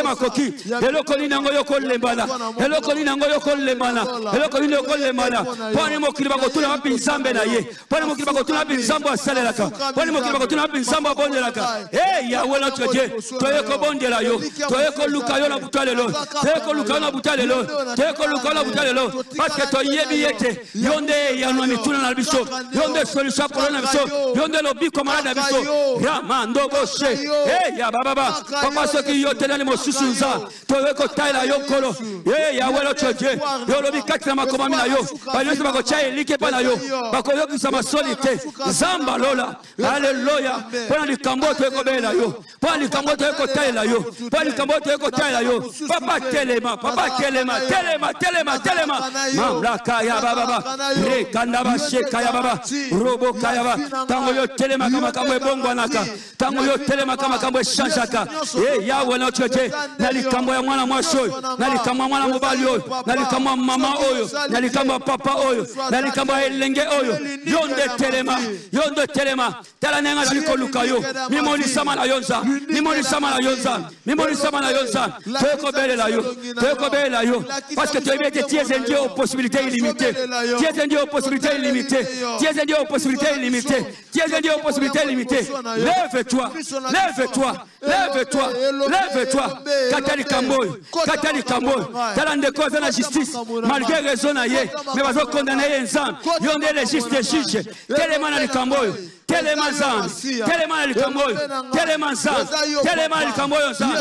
makoki eloko linango yoko lembana pone mokili bakotuna mapinzambe na ye pone mokili bakotuna pinzambo asalelaka pone mokili bakotuna pinzambo abondelaka yawe notre Dieu toyeko bondela yo toyeko luka yo na butalelo toyeko luka yo na butalelo parce que toyebi yete yonde yanwa mituna na biso yonde solution pour na biso yonde lobi komala na biso ramando boshe ya baba papa soki yotela ni mosusunza toyeko taila yokolo yawe notre Dieu yo lobi katna makomami na yo bayosi bako cha elike pa na yo bako yoki sama solite zamba lola haleluya pona likambo toyeko bela yo pona likambo toyeko taila yo pona likambo toyeko taila yo papa telema mamlaka ya baba rekanda basheka ya baba robo kaya baba tango yo telema kama kamwe bongwanaka tango yo telema kama kamwe shanjaka yawe notre Dieu nalikambo ya mwana mwasho nalikambo mwana mobali oyo nalikambo mama oyo nalikambo papa oyo nalikambo elenge oyo yonde telema tala nenga liko lukayo mimoni sama na yonza teko belela yo parce que tu es Dieu aux possibilités illimitées lève-toi Katali Kamboy tala ndeko za na justice malgré raison na ye mais bazo condamné ensemble. Yonde les justes juges. Tellement dans le camboyo. Tellement ensemble. Tellement dans le camboyo. Tellement ensemble. Tellement dans le camboyo ensemble.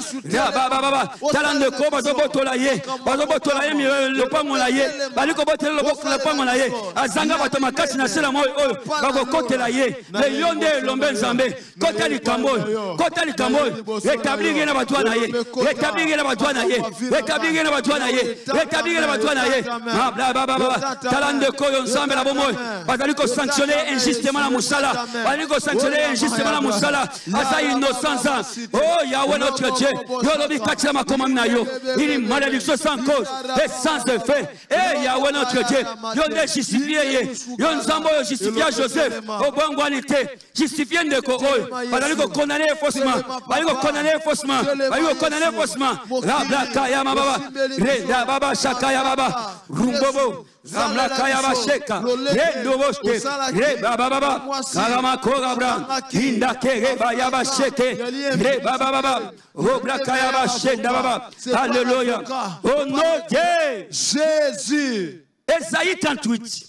Talan de ko bazobotola ye. Bazobotola ye le pango la ye. Baliko botola le pango la ye. Azanga batoma kasi na sela moyo oyo. Bako kotela ye. Le yonde lombe nzambe. Kota li camboyo. Kota li camboyo. Rétablir na batwa na ye. Rétablir na batwa na ye. Rétablir na batwa na ye. Rétablir na batwa na ye. Talan de ko ensemble la bomoy. Baliko sanctionner injustement la musala. Baliko sanctionner injustement la musala. Asa innocence. Oh Yahweh notre Dieu. Yo lobi katia makomam na yo. Il est malédiction sans cause et sans effet. Eh Yahweh notre Dieu. Yo ne justifié ye. Yo nzambo yo justifié Joseph. Obongwanité. Justifié ndeko oyo. Baliko condamner faussement. Baliko condamner faussement. Baliko condamner faussement. Rabla kaya mababa. Reda baba shakaya baba. Rumbobo. Zamla kaya basheka. Rendo boske. Reba baba. Karama korabran. Inda kere baya basheke. Reba baba. Robla kaya bashenda baba. Alléluia. Au nom de Jésus. Ésaïe 38.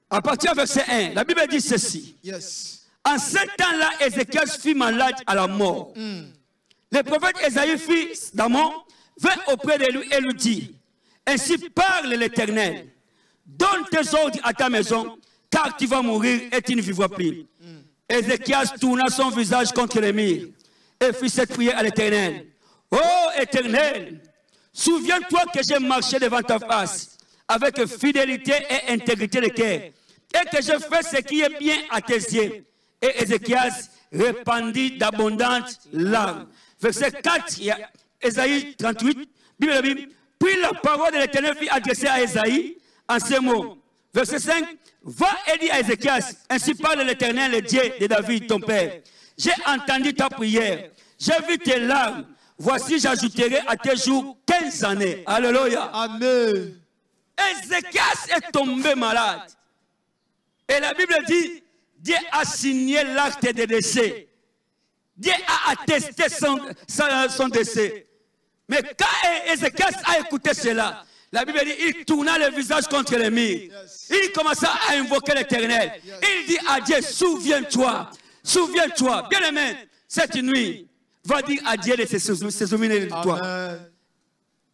À partir du verset 1, la Bible dit ceci. Yes. En ce temps-là, Ézéchias fut malade à la mort. Le prophète Ésaïe, fils d'Amon, vint auprès de lui et lui dit, ainsi parle l'Éternel, donne tes ordres à ta maison, car tu vas mourir et tu ne vivras plus. Ézéchias tourna son visage contre les murs et fit cette prière à l'Éternel. Ô Éternel, souviens-toi que j'ai marché devant ta face avec fidélité et intégrité de cœur, et que je fais ce qui est bien à tes yeux. Et Ézéchias répandit d'abondantes larmes. Verset 4, il y a Ésaïe 38, Bible dit, puis la parole de l'Éternel fut adressée à Ésaïe en ces mots. Verset 5, va et dis à Ézéchias, ainsi parle l'Éternel, le Dieu de David, ton père. J'ai entendu ta prière, j'ai vu tes larmes. Voici, j'ajouterai à tes jours 15 années. Alléluia. Amen. Ézéchias est tombé malade. Et la Bible dit, Dieu a signé l'acte de décès. Dieu a attesté son décès. Mais quand Ézéchias a écouté cela, la Bible dit, il tourna le visage contre les murs. Il commença à invoquer l'Éternel. Il dit à Dieu, souviens-toi, souviens-toi. Bien aimé, cette nuit, va dire à Dieu de se souvenir de toi.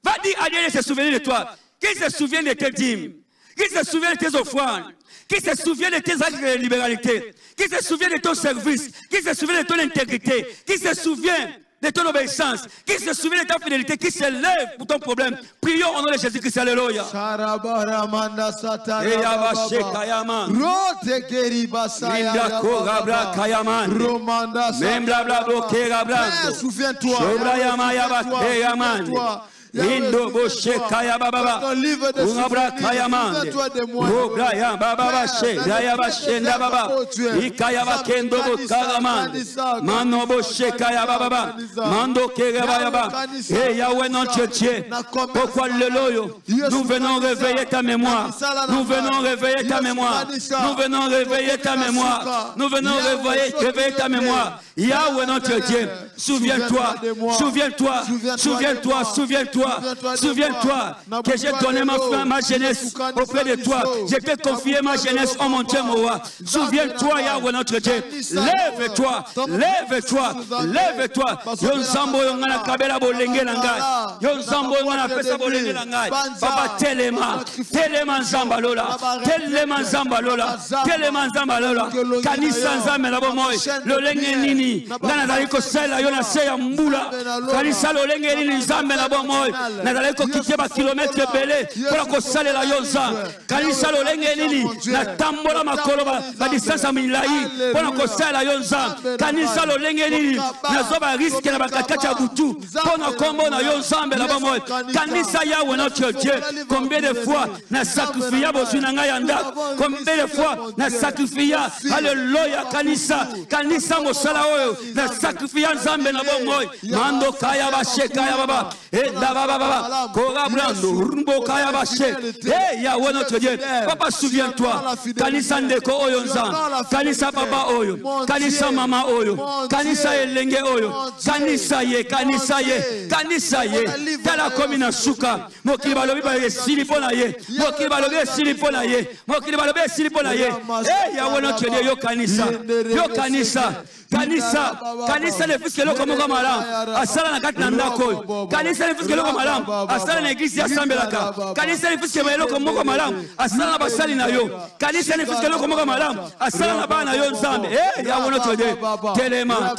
Va dire à Dieu de se souvenir de toi. Qu'il se souvienne de tes dîmes, qu'il se souvienne de tes offrandes, qu'il se souvienne de tes actes de libéralité, qu'il se souvienne de ton service, qu'il se souvienne de ton intégrité, qu'il se souvienne de ton obéissance, qu'il se souvienne de ta fidélité, qu'il se lève pour ton problème. Prions au nom de Jésus-Christ. Alléluia. Souviens-toi. Indo boshe kaya baba unabra kaya mande obra ya baba bashe ya bashe nda baba ikaya bakendo bokala mande mano boshe kaya baba mando kere baba et Yahweh notre Dieu pourquoi le loyo nous venons réveiller ta mémoire nous venons réveiller ta mémoire nous venons réveiller ta mémoire nous venons réveiller ta mémoire Yahweh notre Dieu souviens-toi souviens-toi souviens-toi souviens-toi souviens-toi que j'ai donné ma jeunesse auprès de toi. Je t'ai confié ma jeunesse, oh mon Dieu, mon roi. Souviens-toi, Yahweh notre Dieu. Lève-toi, lève-toi, lève-toi. Yon sambo yon ngana kabela bolenge langai. Yon sambo yon ngana pesa bolenge langai. Papa telema, telema nzamba lola, telema nzamba lola, telema nzamba lola. Kanisa nzamba la bomoy. Lolenge nini, ngana daliko sela yon aseya mbula. Kanisa lolenge nini nzamba la bomoy. Nazale ko kite ba kilomètre belé pour ko sale la yonza kanisa lolenge nini na tambola makolo ba distance amilai pour ko sale la yonza kanisa lolenge nini na zoba risque na bakakacha butu pour na kombo na yonza mbela ba moy kanisa Yahweh notre Dieu combien de fois na sacrifier bozuna ngaya nda combien de fois na sacrifier alléluia kanisa mosala oyo na sacrifier nzambe na ba moy mando kaya ba sheka ya baba et Yahweh notre Dieu, papa souviens-toi, Kanisa ndeko oyo nzambe, Kanisa papa oyo, Kanisa mama oyo, Kanisa elenge oyo, Kanisa ye, tala komi na suka, mokili balobi ba esili pona ye, mokili balobi esili pona ye, mokili balobi esili pona ye, Yahweh notre Dieu, yo Kanisa, Kanisa le fils que l'on comme malam, asala na kati na ndako. Kanisa le fils que l'on comme malam, asala na église ya sambelaka. Kanisa le fils que l'on comme malam, asala na basali na yo. Kanisa le fils que l'on comme malam, asala na bana yo nzambe. Ya wono tode. Telema.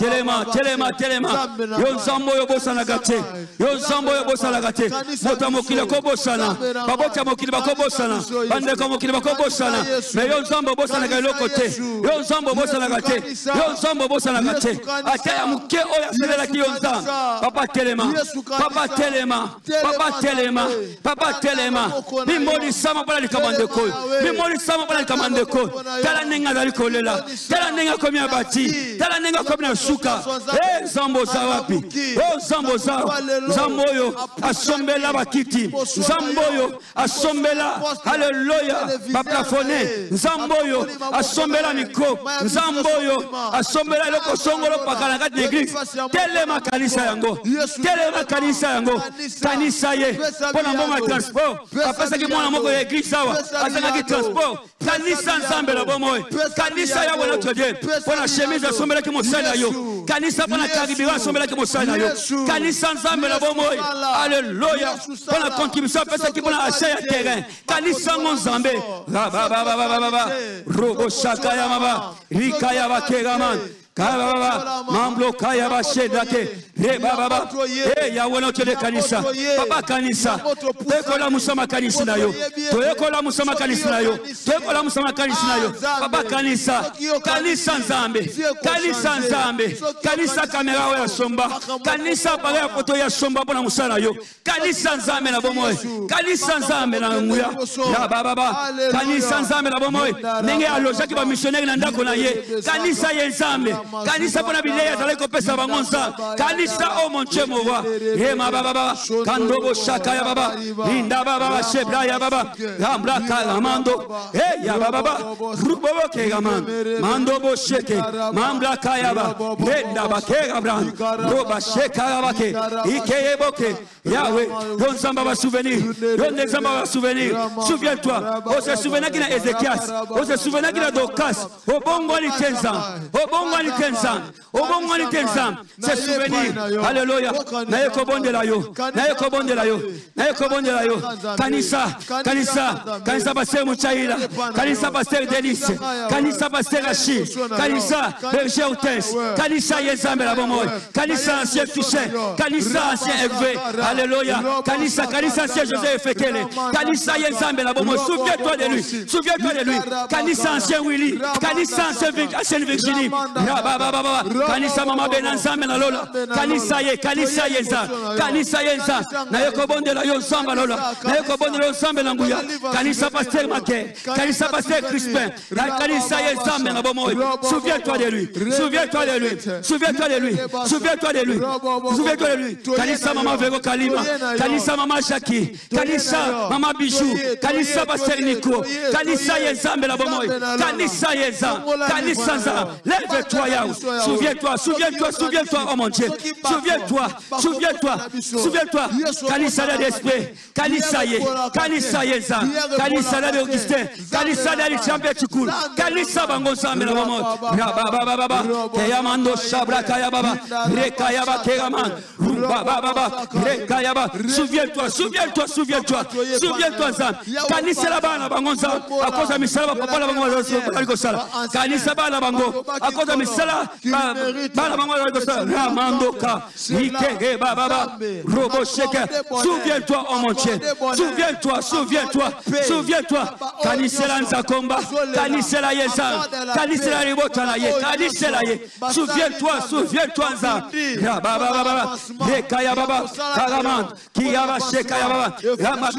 Yo nzambo yo bosana gate. Yo nzambo yo bosana gate. Mota mokili ko bosana. Babota mokili ko bosana. Bande ko mokili ko bosana. Mais yo nzambo bosana ga lokote. Yo nzambo bosana gate. Yo nzambo Salagate, Ataya Muke Oya Selaki Yonza, Papa Telema, Mimoli Sama Pala Kamandeko, Mimoli Sama Pala Kamandeko, Talanenga Dalikolela, Talanenga Komia Bati, Talanenga Komia Suka, Zambo Zawapi, Zamboyo, Asombela Bakiti, Zamboyo, Asombela, Hallelujah, Paplafone, Zamboyo, Asombela Miko, Zamboyo, Asombela. Loko songolo pakala kati l'église. Telema kanisa yango. Kanisa ye. Pona mbonga transport. Apasa ki mwana moko ya église sawa. Asana ki transport. Kanisa nzambe la bomoe. Kanisa ya wana tode. Pona chemise asombela ki mosala yo. Kanisa pona karibira asombela ki mosala yo. Kanisa nzambe la bomoe. Alléluia. Pona contribution apasa ki pona achat ya terrain. Kanisa nzambe. Robo shaka ya maba. Rika ya bakeraman. Mamblo kaya bashedake baba Yahweh notre Dieu kanisa papa kanisa tokola musama kanisa nayo tokola musama kanisa nayo tokola musama kanisa nayo papa kanisa nzambe kanisa kamera ya somba kanisa pale ya foto ya somba pona musala yo kanisa nzambe na bomoe kanisa nzambe na nguya ya baba kanisa nzambe na bomoe ndenge alojaki ba missionnaire na ndako na ye kanisa ye nzambe Kanisa pona bileya zaleko pesa bangonza kanisa o monche mowa hema baba kandobo shaka ya baba inda baba shebra ya baba gambra kalamando ya baba rubo ke gaman mando bo sheke mambra kaya ba benda ba ke gabran roba sheka ba ke ike boke Yahweh don samba ba souvenir souviens-toi on se souvient qu'il a Ézéchias on se souvient qu'il a Docas au bongo ni tenza c'est souvenir. Alléluia. Naeko bonde la yo. Kanisa pasteur Mouchaïla. Kanisa pasteur Délice. Kanisa pasteur Rachid. Kanisa berger Hôtesse. Kanisa Yezambe la bomoy. Kanisa ancien Touché. Kanisa ancien Egvé. Alléluia. Kanisa ancien Joseph Fekele. Kanisa Yezambe la bomoy. Souviens-toi de lui. Kanisa ancien Willy. Kanisa ancien Virginie. Kanisa mama benanzambe na lola kanisa yeza na yeko bonde la yo samba lola na yeko bonde la yo samba na nguya kanisa pasteur Maké kanisa pasteur Crispin kanisa yeza na bomoy souviens-toi de lui kanisa mama Vego Kalima kanisa mama Jackie kanisa mama Bijou kanisa pasteur Nico kanisa yeza na bomoy kanisa yeza lève-toi Yahweh. Souviens-toi, oh mon Dieu. Souviens-toi. Kanisa d'esprit. Kanisa yeza. Kanisa de Augustin. Kanisa de Champion Chukul. Kanisa bango sambe na bomo. Baba. Kayamando shabra kaya baba. Rekaya ba kegaman. Baba. Rekaya. Souviens-toi Zam. Kanisa la bana bango Zam. Akoza misala papa la bango Zam. Kanisa bana bango. Akoza misala bana bango Ramandoka, Nike, Baba, Robo Sheke. Souviens-toi, oh mon Dieu. Souviens-toi. Kanisela Nzakomba, Kanisela Yeza, Kanisela Ribotana Ye, Kanisela Ye. Souviens-toi, Nza. Baba, Rekaya Baba, Karaman, Kiyaba Shekaya Baba, Rama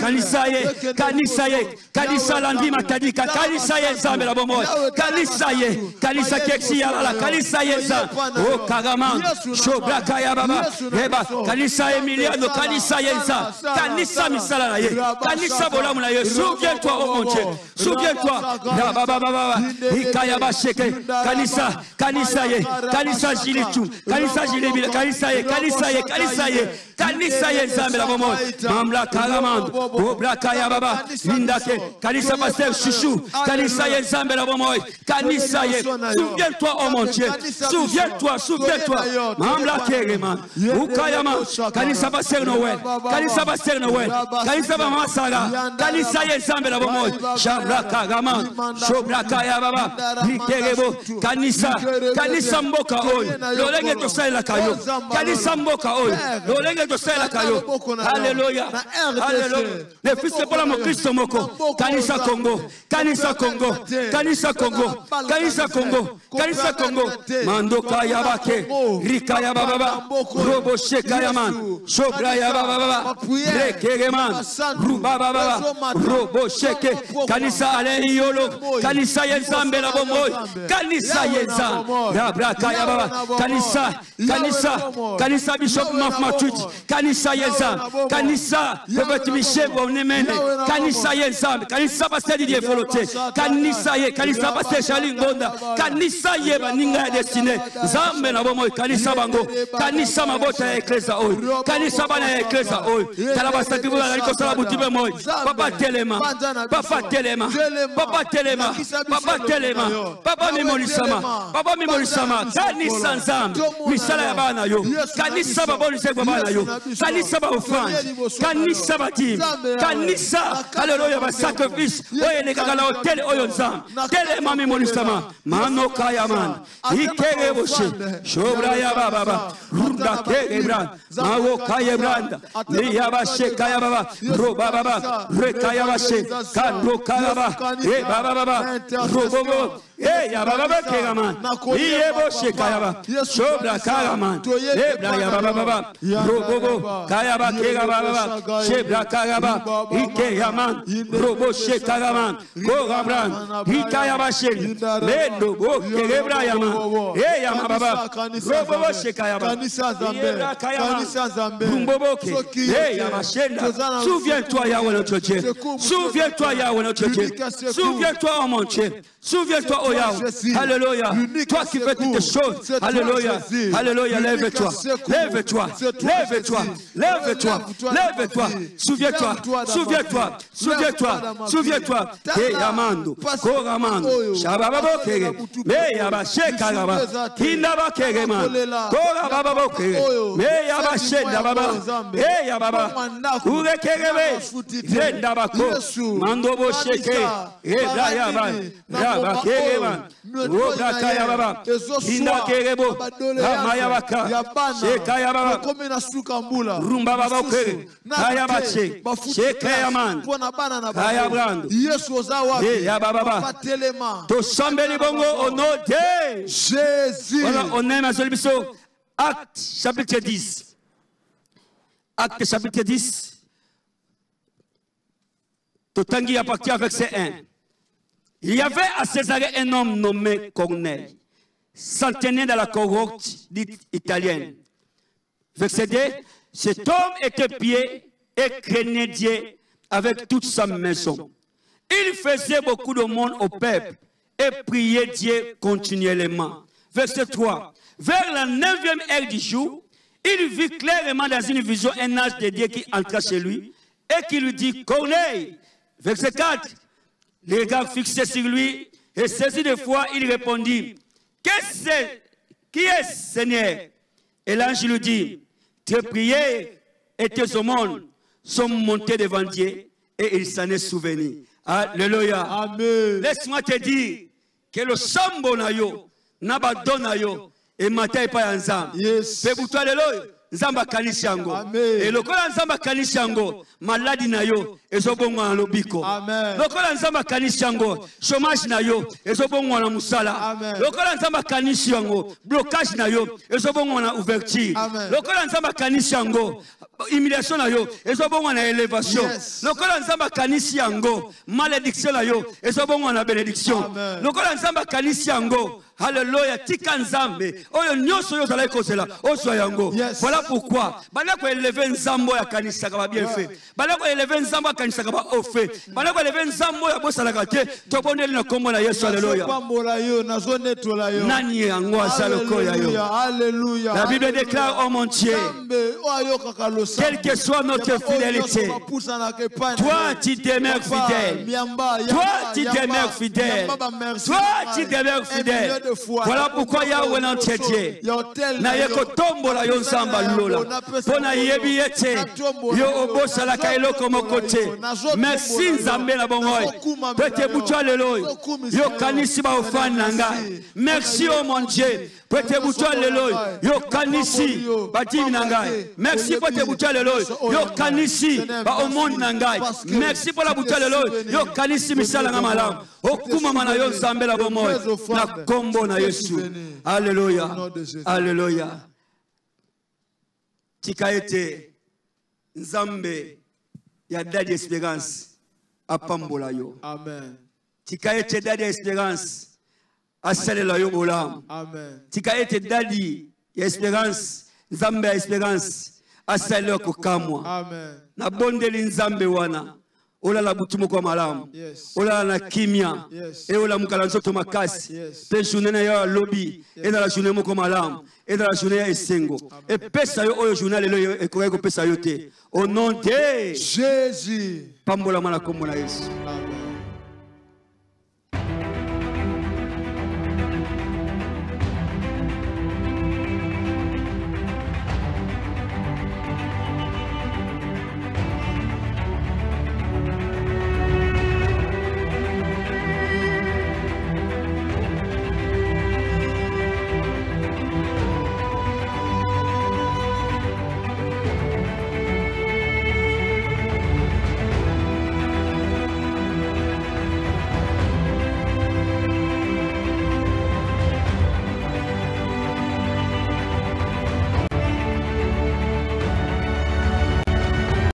Kanisa Landi Matadika, Kanisa Yeza, Melabomo, Kanisa Keksi Yala, kanisa yenza o kagaman shobraka ya baba eba kanisa Emiliano kanisa yenza kanisa misala ye kanisa bolamu na ye souviens-toi oh mon Dieu souviens-toi ya baba baba ikaya basheke kanisa ye kanisa jilitu kanisa jilibile kanisa ye kanisa yenza mbela bomo mamla kagaman obraka ya baba lindake kanisa pasteur chouchou kanisa yenza mbela bomo kanisa ye souviens-toi oh mon Dieu souviens-toi mamla kereman ukayama kanisa pasteur Noël kanisa pasteur Noël kanisa mama saga kanisa yenza mbela bomo shabra kagaman shobraka ya baba likerebo kanisa mboka oyo lolenge tosala kayo kanisa mboka oyo lolenge tosala kayo haleluya le fils de Paul Christo moko kanisa Congo mandoka yabake rika ya baba robo sheka yaman shobra ya baba rekereman ruba baba robo sheke kanisa ale yolo kanisa yenzambe la bomoy kanisa yenza rabraka ya baba kanisa bishop mafmatut kanisa yenza kanisa Robert Michel onemene kanisa yenza kanisa pasteur Didier Voloté kanisa pasteur Charlie Ngonda kanisa ye baninga ya destiné zambe na bomoy kanisa bango kanisa mabota ya eklesa oyo kanisa bana ya eklesa oyo kala basaki bula liko sala butibe moy papa telema papa mimolisama kanisa nzambe misala ya bana yo kanisa babolise kwa bana yo kanisa ba offrande kanisa batim kanisa haleluya ba sacrifice oyo nekakala hotel oyo nzambe telema mimolisama mano kaya man ikere boshe shobra ya baba runda kegebra mawo kaya branda ni ya bashe kaya baba roba baba rekaya bashe kando kaya baba e baba robobo ya baba kegaman iye boshe kaya baba shobra kagaman ebra ya baba robobo kaya baba kegaba shebra kaya baba ike yaman robo she kagaman kogabran ikaya bashe lendo bo kegebra yaman ya baba robobo she kaya baba kanisa zambe rumboboke ya bashenda souviens-toi Yahweh notre Dieu souviens-toi Yahweh notre Dieu souviens-toi oh mon Dieu souviens-toi oh Yahweh alléluia toi qui fais toutes choses alléluia alléluia lève-toi souviens-toi et Yamando Koramando Shababoke me yabasheka gaba kindaba kegeman Korababoke me yabashenda baba ya baba urekegebe zenda bako mando bosheke ebra ya baba kegeman roga kaya baba kinda kegebo amaya baka sheka ya baba rumba baba ke kaya bache sheka ya man kaya brando ya baba to sambeli bongo au nom de Jésus. Voilà, on aime à celui Acte chapitre 10. Acte chapitre 10. Totangi à partir avec verset 1. Il y avait à Césarée un homme nommé Corneille, centenaire dans la cohorte dite italienne. Verset 2. Cet homme était pieux et craignait Dieu avec toute sa maison. Il faisait beaucoup de monde au peuple et priait Dieu continuellement. Verset 3. Vers la 9e heure du jour, il vit clairement dans une vision un ange de Dieu qui entra chez lui et qui lui dit Corneille. Verset 4. Les regards fixés sur lui et saisi de foi, il répondit qui est Seigneur? Et l'ange lui dit tes prières et tes aumônes sont montées devant Dieu et il s'en est souvenu. Alléluia. Amen. Laisse-moi te dire que le sambo na yo, nabado na yo, et matin pas ensemble. Yes. Pebuto alléluia. Nzamba kanisi yango. Et lokola nzamba kanisi yango, maladi na yo, ezobongo na lobiko. Lokola nzamba kanisi yango, chômage na yo, ezobongo na musala. Lokola nzamba kanisi yango, blocage na yo, ezobongo na ouverture. Lokola nzamba kanisi yango, humiliation na yo, ezobongo na élévation. Lokola nzamba kanisi yango, malédiction na yo, ezobongo na bénédiction. Lokola nzamba kanisi yango, Alléluia. Tika nzambe. Oyo nyoso yo zala kozela. Oso yango. Voilà pourquoi. Bala ko élever nzambo ya kanisa ka bien fait. Bala ko élever nzambo ya kanisa ka au fait. Bala ko élever nzambo ya bosala ka te. To bondeli na kombo na Yesu. Alléluia. Nani yango asalo ko ya yo. Alléluia. La Bible déclare, oh mon Dieu, quelle que soit notre fidélité, toi tu demeures fidèle. Toi tu demeures fidèle. Toi tu demeures fidèle. Voilà pourquoi Yahweh notre Dieu na yeko tombola yo nzamba lola pona yebi yete yo obosala kailo komo kote. Merci nzambe na bongoy pete butwa lelo yo kanisi ba ofana ngai. Merci oh mon Dieu pete butwa lelo yo kanisi ba dimi na ngai. Merci pete butwa lelo yo kanisi ba omonde na ngai. Merci pour la butwa lelo yo kanisi misala nga malamu okuma mana yo nzambe la bongoy na kombo na Yesu. Alléluia. Alléluia. Tika ete nzambe ya dadi espérance apambola yo. Amen. Tika ete dadi espérance asalela yo bolam. Amen. Tika ete dadi ya espérance nzambe ya espérance asalela ko kamwa. Amen. Na bondeli nzambe wana. Ola la butumo kwa malamu. Ola na kimia. E ola mukala nzoto makasi. Pe journée na yo lobby. E na la journée moko malamu. Et dans la journée esengo. Et pesa yo oyo journal le e ko pesa yo te. Au nom de Jésus. Pambola mana kombo na Yesu. Amen.